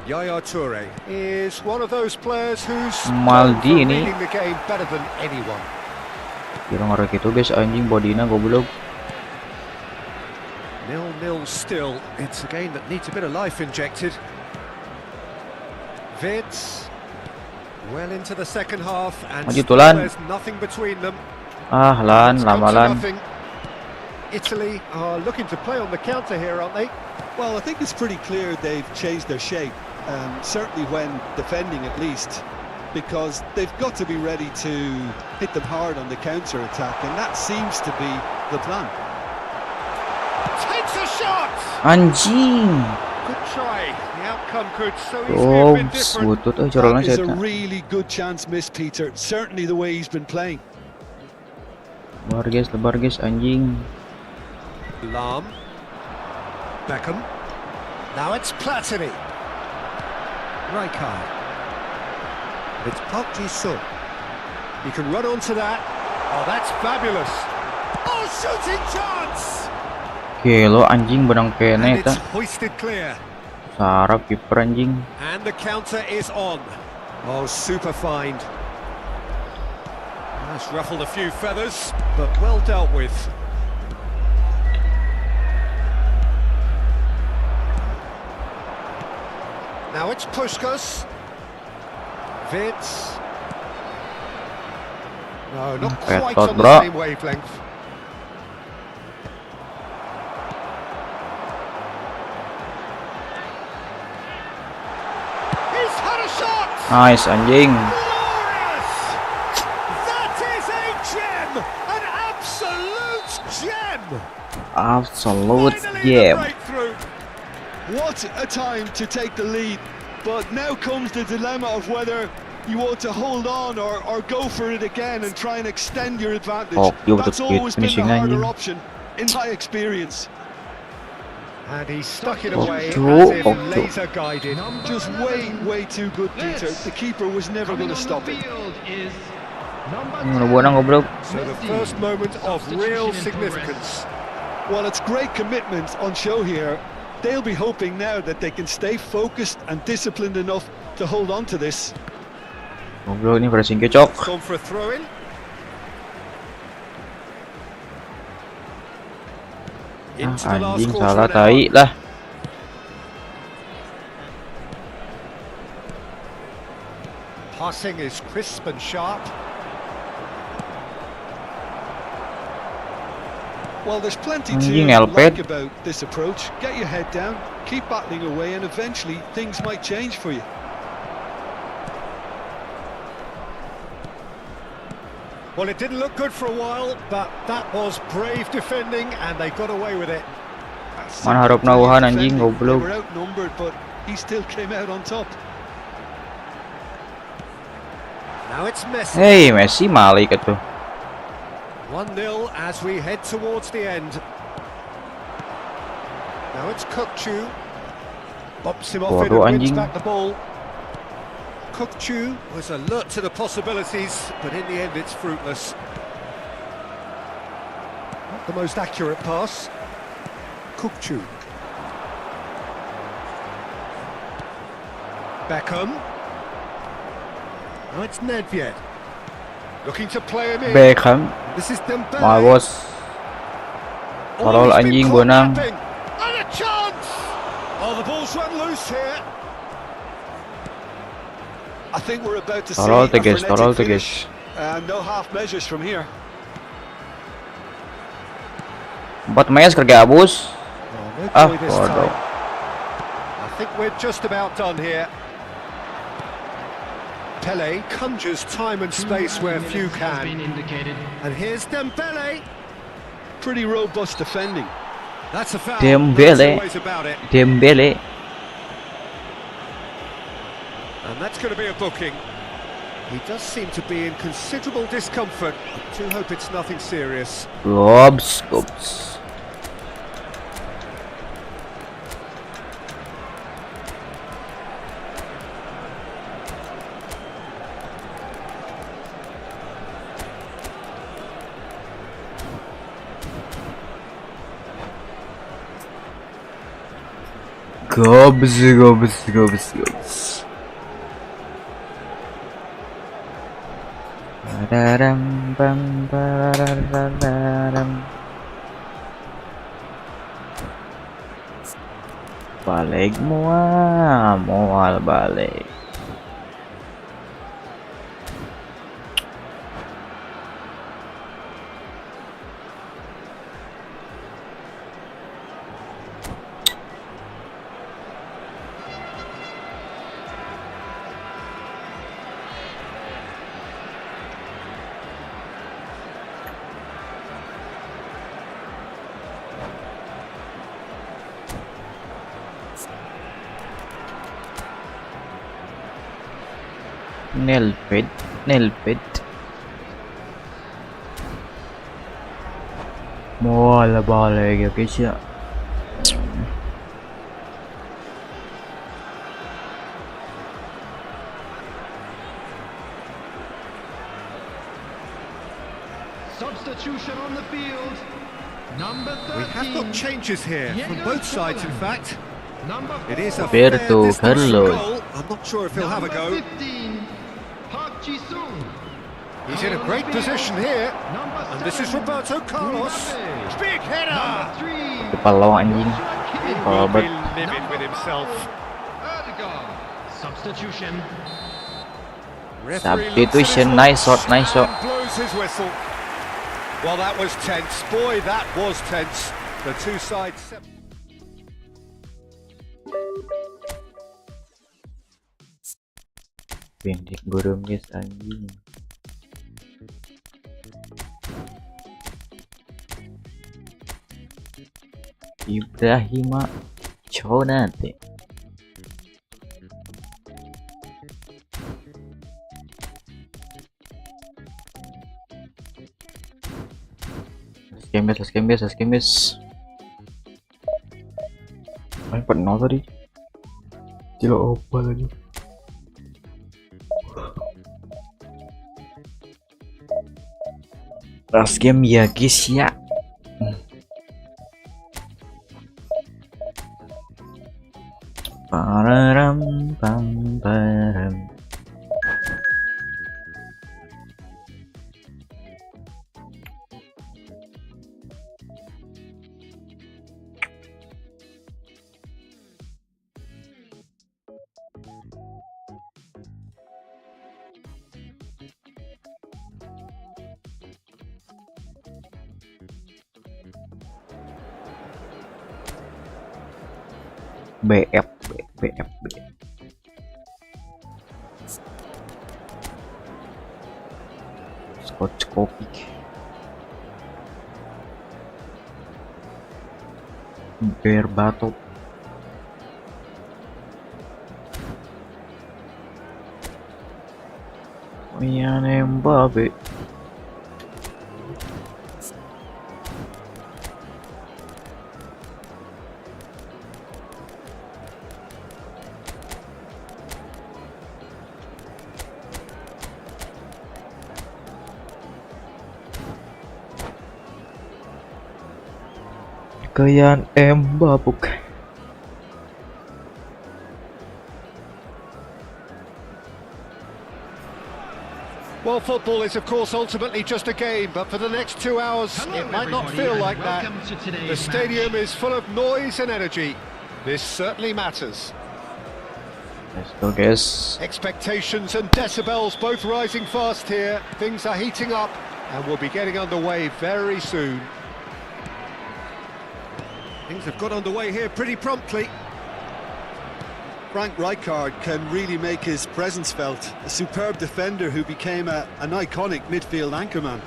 Yaya Toure is one of those players who's Maldini. reading the game better than anyone. Kira ngeri gitu guys anjing bodina goblok. 0-0 still. It's a game that needs a bit of life injected. Wirtz. Well into the second half and Maju still Tulan. there's nothing between them. Ah, lan, It's come lama to lan. nothing. Italy are looking to play on the counter here, aren't they? Well, I think it's pretty clear they've changed their shape, certainly when defending at least, because they've got to be ready to hit them hard on the counter-attack, and that seems to be the plan. Takes a shot! Anjing. Good try. The outcome could so easily have been Ops, different. butut corolnya That is a saya. really good chance missed, Peter. Certainly the way he's been playing. Lebar guys, anjing. Lam. Beckham. Now it's Platini. Rijkaard. It's Park Ji-sung. He can run onto that. Oh, that's fabulous. Oh, shooting chance! Kelo anjing benang kene And eta. it's hoisted clear. Sarap kiper anjing. And the counter is on. Oh, super find. That's ruffled a few feathers, but well dealt with. Now it's Puskas. Vince. No, not quite Petot, on bro. the same wavelength. He's had a shot! Nice anjing. Glorious! That is a gem! An absolute gem! Absolute Finally the game. breakthrough! What a time to take the lead. But now comes the dilemma of whether you want to hold on or go for it again and try and extend your advantage. Oh, you That's betul always been the finishing harder anjing. option, in my experience. And he stuck it Oh, away two, as if oh, two. laser guided. Just way too good, Peter. The keeper was never going to stop it. Mana buana goblok. So the first moment of real significance. Well, it's great commitment on show here. They'll be hoping now that they can stay focused and disciplined enough to hold on to this. Goblok ini pada singkecok. Gone for a throw-in. Into the last Anjing quarter salah of an hour. tai lah. Passing is crisp and sharp. Well, there's plenty Anjing, to Elped. like about this approach. Get your head down, keep battling away, and eventually things might change for you. Well, it didn't look good for a while, but that was brave defending, and they got away with it. Mana harap nauhan anjing Defending. They goblok. were outnumbered, but he still came out on top. Now it's Messi. Hey, Messi malik itu. 1-0 as we head towards the end. Now it's Kukçu. Bops him off it Waduh, and wins anjing. back the ball. Kukçu was alert to the possibilities, but in the end it's fruitless. Not the most accurate pass. Kukçu. Beckham. Now it's Nedved. Looking to play him in. Beckham. This is Dembele. My bos. Oh, Tolol he's been anjing caught benang. napping. And a chance! Oh, the ball's run loose here. I think we're about to see Tolol a teges, frenetic tolol finish. teges. No half measures from here. 4 mes kerja abus. Oh, no Ah, joy this bodoh. time. I think we're just about done here. Pele conjures time and space where few can. And here's Dembele. Pretty robust defending. That's a foul. Dembele. That's always about it. Dembele. And that's going to be a booking. He does seem to be in considerable discomfort. I do hope it's nothing serious. Gobs. Gobs. Badaram, bam, badararam. Balik mual balik. Nelpet. Bola ya guys ya. Substitution on the field. Number 13. We have got changes here from both sides, in fact. Number 4. It is a fair Berarti, distance kalo. goal. I'm not sure if he'll have a go. 15. Park Ji-sung. He's in a great position here. Number And this is 7. Roberto Carlos. Big header! Number 3. Kepala anjing. He'll be Robert. livid with himself. Erdegaard. Substitution. Referee Substitution. looks at his Nice shot. watch and blows his whistle. Well, that was tense. Boy, that was tense. The two sides. Pendek burung guys anjing. Ibrahima Conate. Let's game this. Ay, pernah tadi. Tidak apa lagi. Last game ya guys ya. Pararam pam param. BF. Scotch kopi. Berbatok. Mbappe. Kekayaan Mbappe. Well, football is, of course, ultimately just a game, but for the next 2 hours, it might not feel like that. The stadium is full of noise and energy. This certainly matters. Let's go, guys. Expectations and decibels both rising fast here. Things are heating up, and we'll be getting underway very soon. Things have got underway here pretty promptly. Frank Rijkaard can really make his presence felt. A superb defender who became an iconic midfield anchorman.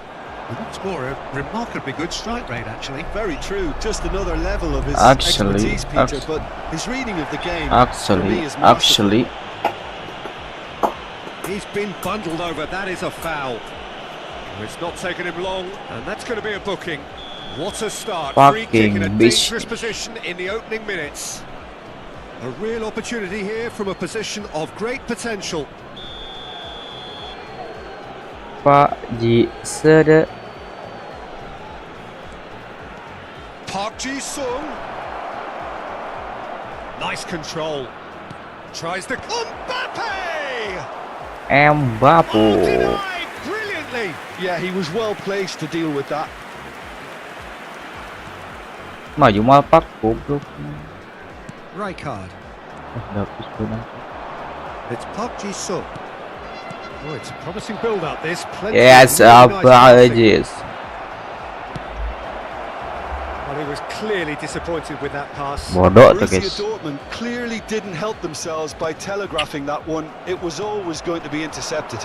And what's more, a remarkably good strike rate, actually. Very true. Just another level of his Actually, expertise, Peter. But his reading of the game, for me, is masterful. He's been bundled over. That is a foul. It's not taken him long, and that's going to be a booking. What a start. Free kick in a dangerous position in the opening minutes. A real opportunity here from a position of great potential. Pak Ji Sede. Park Ji-sung. Nice control. Tries the Mbappe! Mbappe. Denied brilliantly. Yeah, he was well placed to deal with that. Maju malpak goblok. Rijkaard. Dapus benar. It's Park Ji-sung. Oh, it's a promising build-up, this. Plenty Yes, of really nice passing. yes. Well, he was clearly disappointed with that pass. Bodoh tuh Borussia guys. Dortmund clearly didn't help themselves by telegraphing that one. It was always going to be intercepted.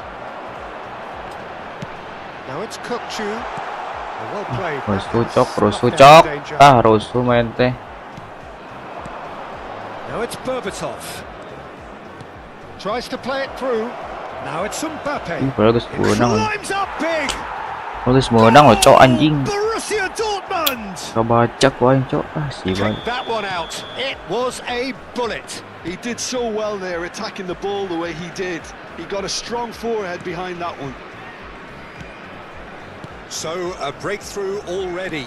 Now it's Kukcu. Well played. Rusuh cok. Rusuh main teh. Now it's Berbatov. Tries to play it through. Now it's Mbappe. Bagus It menang. climbs up big. Bagus menang loh cok anjing. Borussia Dortmund. Kebaca kau anjing cok. Si boy. Check that one out. It was a bullet. He did so well there, attacking the ball the way he did. He got a strong forehead behind that one. So, a breakthrough already.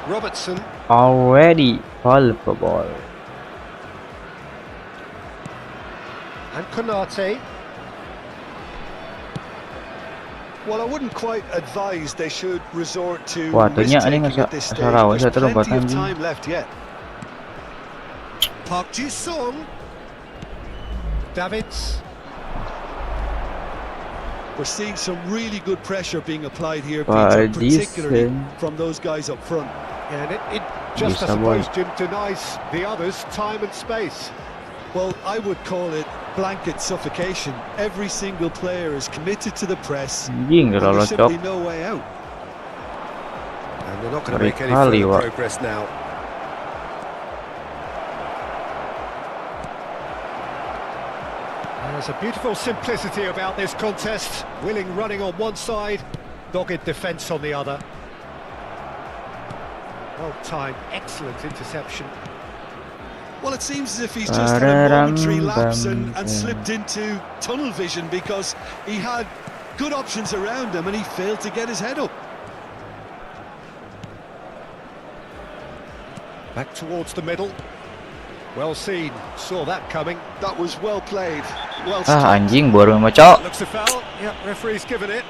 Robertson. Already palpable. And Konate. Well, I wouldn't quite advise they should resort to Wah, ternyata risk-taking ini at this stage. salah, There's saya terlambat plenty of anjing. time left yet. Park Ji-sung. Davids. We're seeing some really good pressure being applied here, Wah, Peter, particularly decent. from those guys up front. And it just, I Bisa, boy. suppose, Jim, denies the others time and space. Well, I would call it blanket suffocation. Every single player is committed to the press, Anjing and kalau there's cok. simply no way out. And they're not going to Dari make any kali, further Wak. progress now. There's a beautiful simplicity about this contest. Willing running on one side, dogged defence on the other. Well timed, excellent interception. Well, it seems as if he's just had a momentary lapse and slipped into tunnel vision, because he had good options around him and he failed to get his head up. Back towards the middle. Well seen, saw that coming. That was well played, well Ah stopped. anjing baru sama cok. Looks a foul. Yep, referee's given it.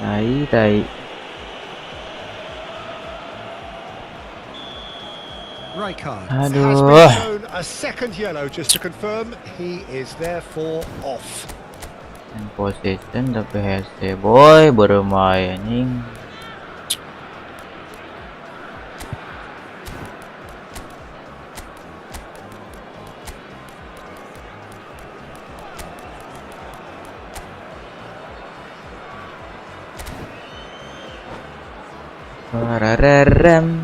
Tai. Rijkaard has Aduh. been shown a second yellow, just to confirm he is therefore off. And possession tapi hese boy bermain anjing. Rararem.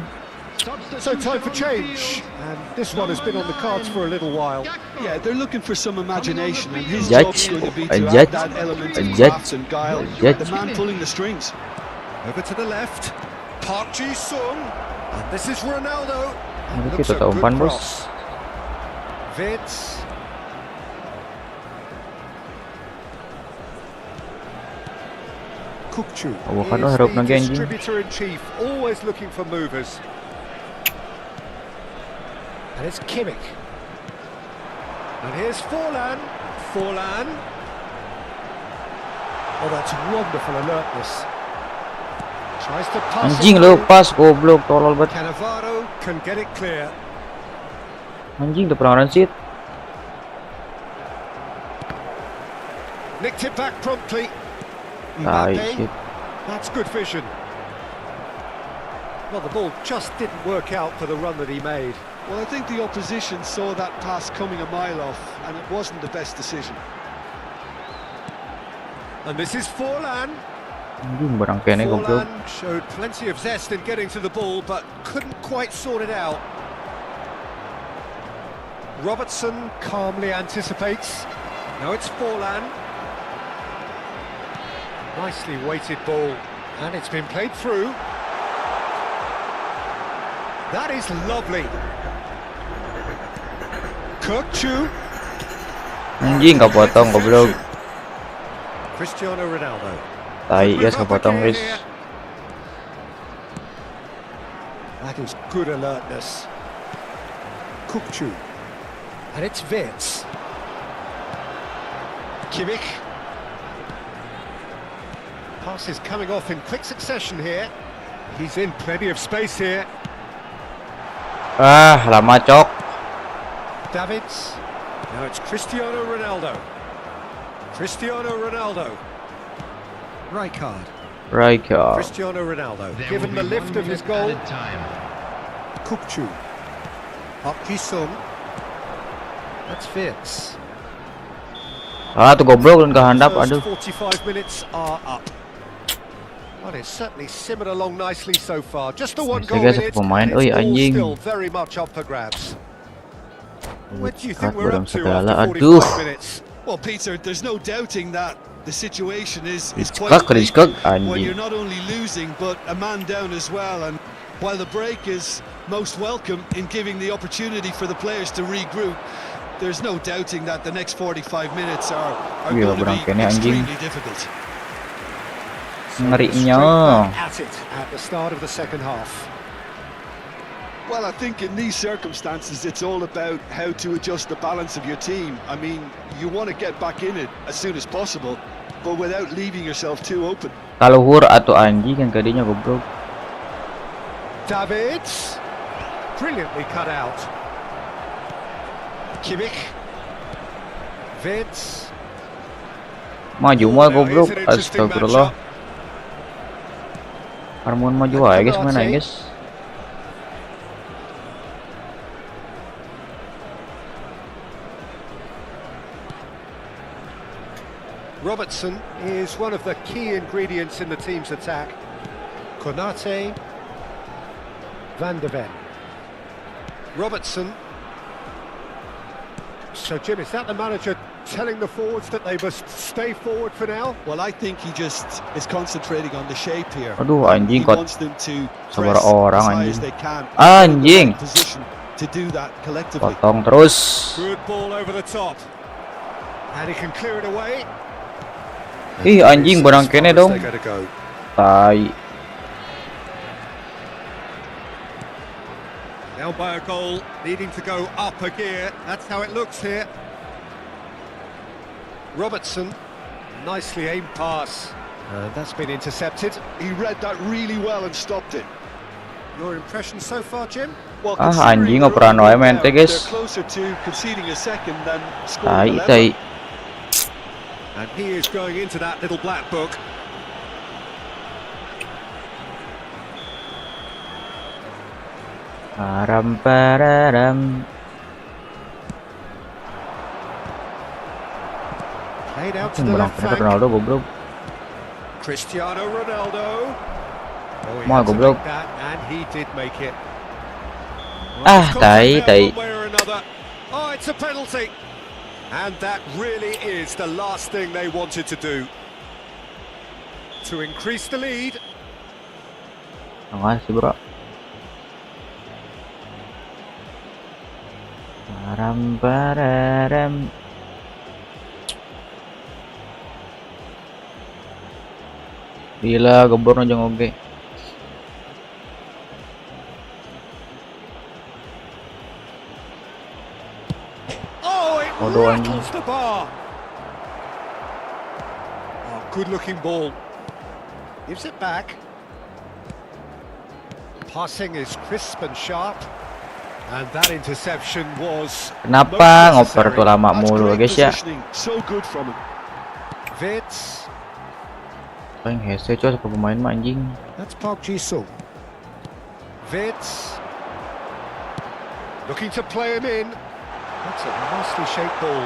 So time for change, and this one has been on the cards for a little while. Yeah, they're looking for some imagination, and his Judge. job's going to be A to judge. add that element A of judge. crafts and guile. A judge. The man pulling the strings. Over to the left, Park Ji-sung, and this is Ronaldo. Ini Looks kita a tahu good umpan bos. cross. Vids. Kukcu Avocado is harap the lagi, anjing. distributor-in-chief, always looking for movers. And it's Kimmich. And here's Forlan. Forlan. Oh, that's wonderful alertness. Tries to pass Anjing it lu through. pas goblok tolol banget. Cannavaro can get it clear. Anjing udah pernah ransit. Nicked it back promptly. Tai Mbappe. shit. That's good vision. Well, the ball just didn't work out for the run that he made. Well, I think the opposition saw that pass coming a mile off, and it wasn't the best decision. And this is Forlan. Anjing barang kene goblok. Forlan showed plenty of zest in getting to the ball, but couldn't quite sort it out. Robertson calmly anticipates. Now it's Forlan. Nicely weighted ball, and it's been played through. That is lovely. Kukcu. Anjing kepotong goblok. Cristiano Ronaldo. Tai guys kepotong guys. That is good alertness. Kukcu. And it's Vids. Kimmich. Passes coming off in quick succession here. He's in plenty of space here. Ah lama cok. Davids. Now it's Cristiano Ronaldo. Cristiano Ronaldo. Rijkaard. Cristiano Ronaldo. There Given will the be lift 1 of his minute goal. added time. Kukcu. Park Ji-sung. That's Vids. Ah tuh goblok dan kehandap First aduh. 45 minutes are up. Well, it's certainly simmered along nicely so far. Just the one Bisa goal guys, in it, satu pemain. and it's Oi, all anjing. still very much up for grabs. What do you Cut think we're up to segala. after Aduh. 45 minutes? Well, Peter, there's no doubting that the situation is quite Diskak, bleak when you're anjing. not only losing but a man down as well. And while the break is most welcome in giving the opportunity for the players to regroup, there's no doubting that the next 45 minutes are Gila, going to be berangkainya, anjing. extremely difficult. Ngerinya. Straight back at it at the start of the second half. Well, I think in these circumstances, it's all about how to adjust the balance of your team. I mean, you want to get back in it as soon as possible, but without leaving yourself too open. Kalau hur atau anjing yang tadinya goblok. Davids, brilliantly cut out. Kimmich, Vids. Maju mah goblok. Astagfirullah. Harmon maju aja guys, mana ya guys? Robertson is one of the key ingredients in the team's attack. Konate, Van de Ven. Robertson. So, Jim, is that the manager telling the forwards that they must stay forward for now? Well, I think he just is concentrating on the shape here. Aduh, He anjing kok wants them to sabar press orang, as high anjing. as they can. Anjing. Position to do that collectively. Potong terus. Good ball over the top. And he can clear it away. Ih, anjing barang kene dong. They're gonna go. Tai. Now by a goal, needing to go up a gear. That's how it looks here. Robertson, nicely aimed pass. That's been intercepted. He read that really well and stopped it. Your impression so far, Jim? Well, Ah, considering anjing they're operan up wae and mente, down, guys. they're closer to conceding a second than Tai, scoring a tai. level. And he is going into that little black book. Param pararam. Played out to the Barang left kene flank. Ronaldo goblok. Cristiano Ronaldo. Oh, he Mau had to goblok. make that, and he did make it. Ah, it's tai, gone tai. one way or another. Oh, it's a penalty. And that really is the last thing they wanted to do. To increase the lead. Makasih, bro. Param pararam. Gila, gebor aja ngoge. Oh, it Bodoh rattles the bar. Oh, good-looking ball. Gives it back. Passing is crisp and sharp. And that interception was Kenapa most ngoper tuh necessary. lama That's mulu great guys ya? positioning. So good from him. Vids. Paling hese coy sama pemain mah anjing. That's Park Ji-sung. Vids. Looking to play him in. That's a nicely shaped ball.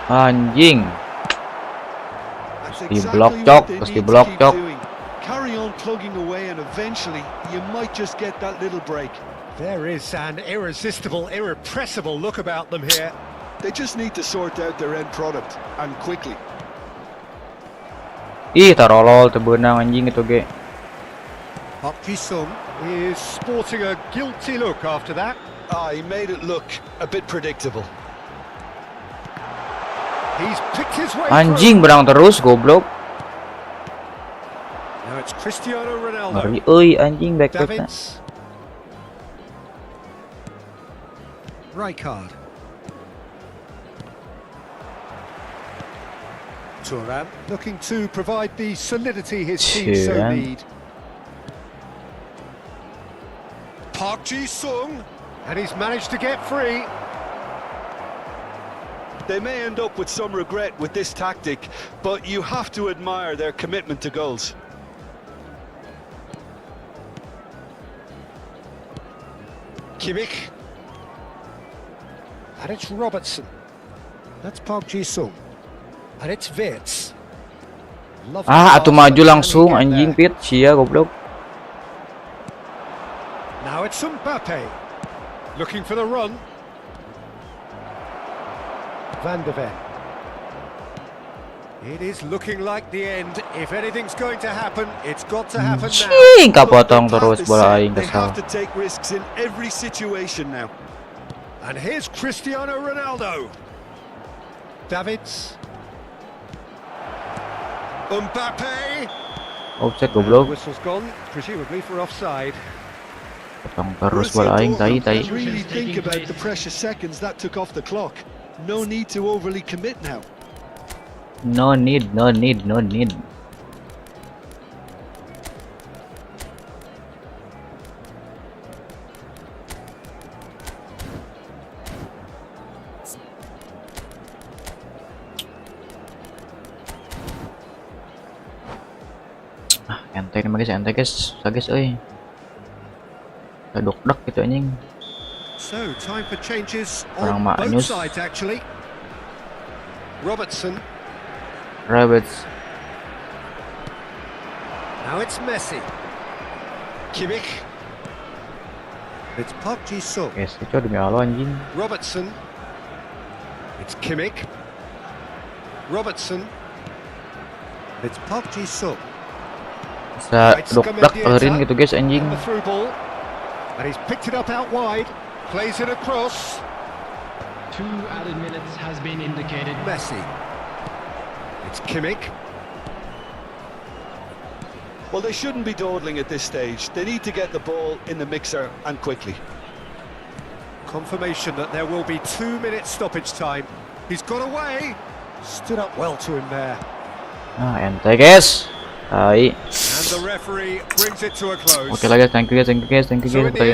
Anjing. That's Di exactly blok, what Cok. they Terus need di to blok, keep Cok. doing. Carry on plugging away and eventually you might just get that little break. There is an irresistible, irrepressible look about them here. They just need to sort out their end product and quickly. Ih, tarolol tebenang anjing itu ge. Park Ji-sung is sporting a guilty look after that. He made it look a bit predictable. He's picked his way Anjing berang terus goblok. through. Now it's Cristiano Ronaldo. Ngeri euy anjing back-backna. Davids. Rijkaard. Thuram looking to provide the solidity his team so Thuram. need. Park Ji-sung, and he's managed to get free. They may end up with some regret with this tactic, but you have to admire their commitment to goals. Kimmich. And it's Robertson. That's Park Ji-sung. And it's Vids. Lovely Ah, atuh pass, maju but langsung can he get anjing there? pit sia goblok. Now it's Mbappe. Looking for the run. Van de Ven. It is looking like the end. If anything's going to happen, it's got to happen now. Cing, kapotong terus bola aing They kesal. have to take risks in every situation now. And here's Cristiano Ronaldo. Davids. Mbappe. Offset The goblok. whistle's gone, presumably for offside. Potong terus bola aing, tai. Really think about the precious seconds that took off the clock. No need to overly commit now. No need. Ente nih guys, ente guys, euy. Dok gitu anjing. So, time for changes Orang on both maknyus. sides, actually. Robertson. Rabbits. Now it's Messi. Kimmich. It's Park Ji-sung. Guys, itu demi Allah anjing. Robertson. It's Kimmich. Robertson. It's Park Ji-sung. Bisa dok clearin gitu guys anjing. And the through ball. And he's picked it up out wide. Plays it across. 2 added minutes has been indicated. Messi. It's Kimmich. Well, they shouldn't be dawdling at this stage. They need to get the ball in the mixer and quickly. Confirmation that there will be 2 minutes stoppage time. He's got away. Stood up well to him there. Nah, ente guys. Tai. And the referee brings it to a close. Oke lah guys, thank you guys. So in the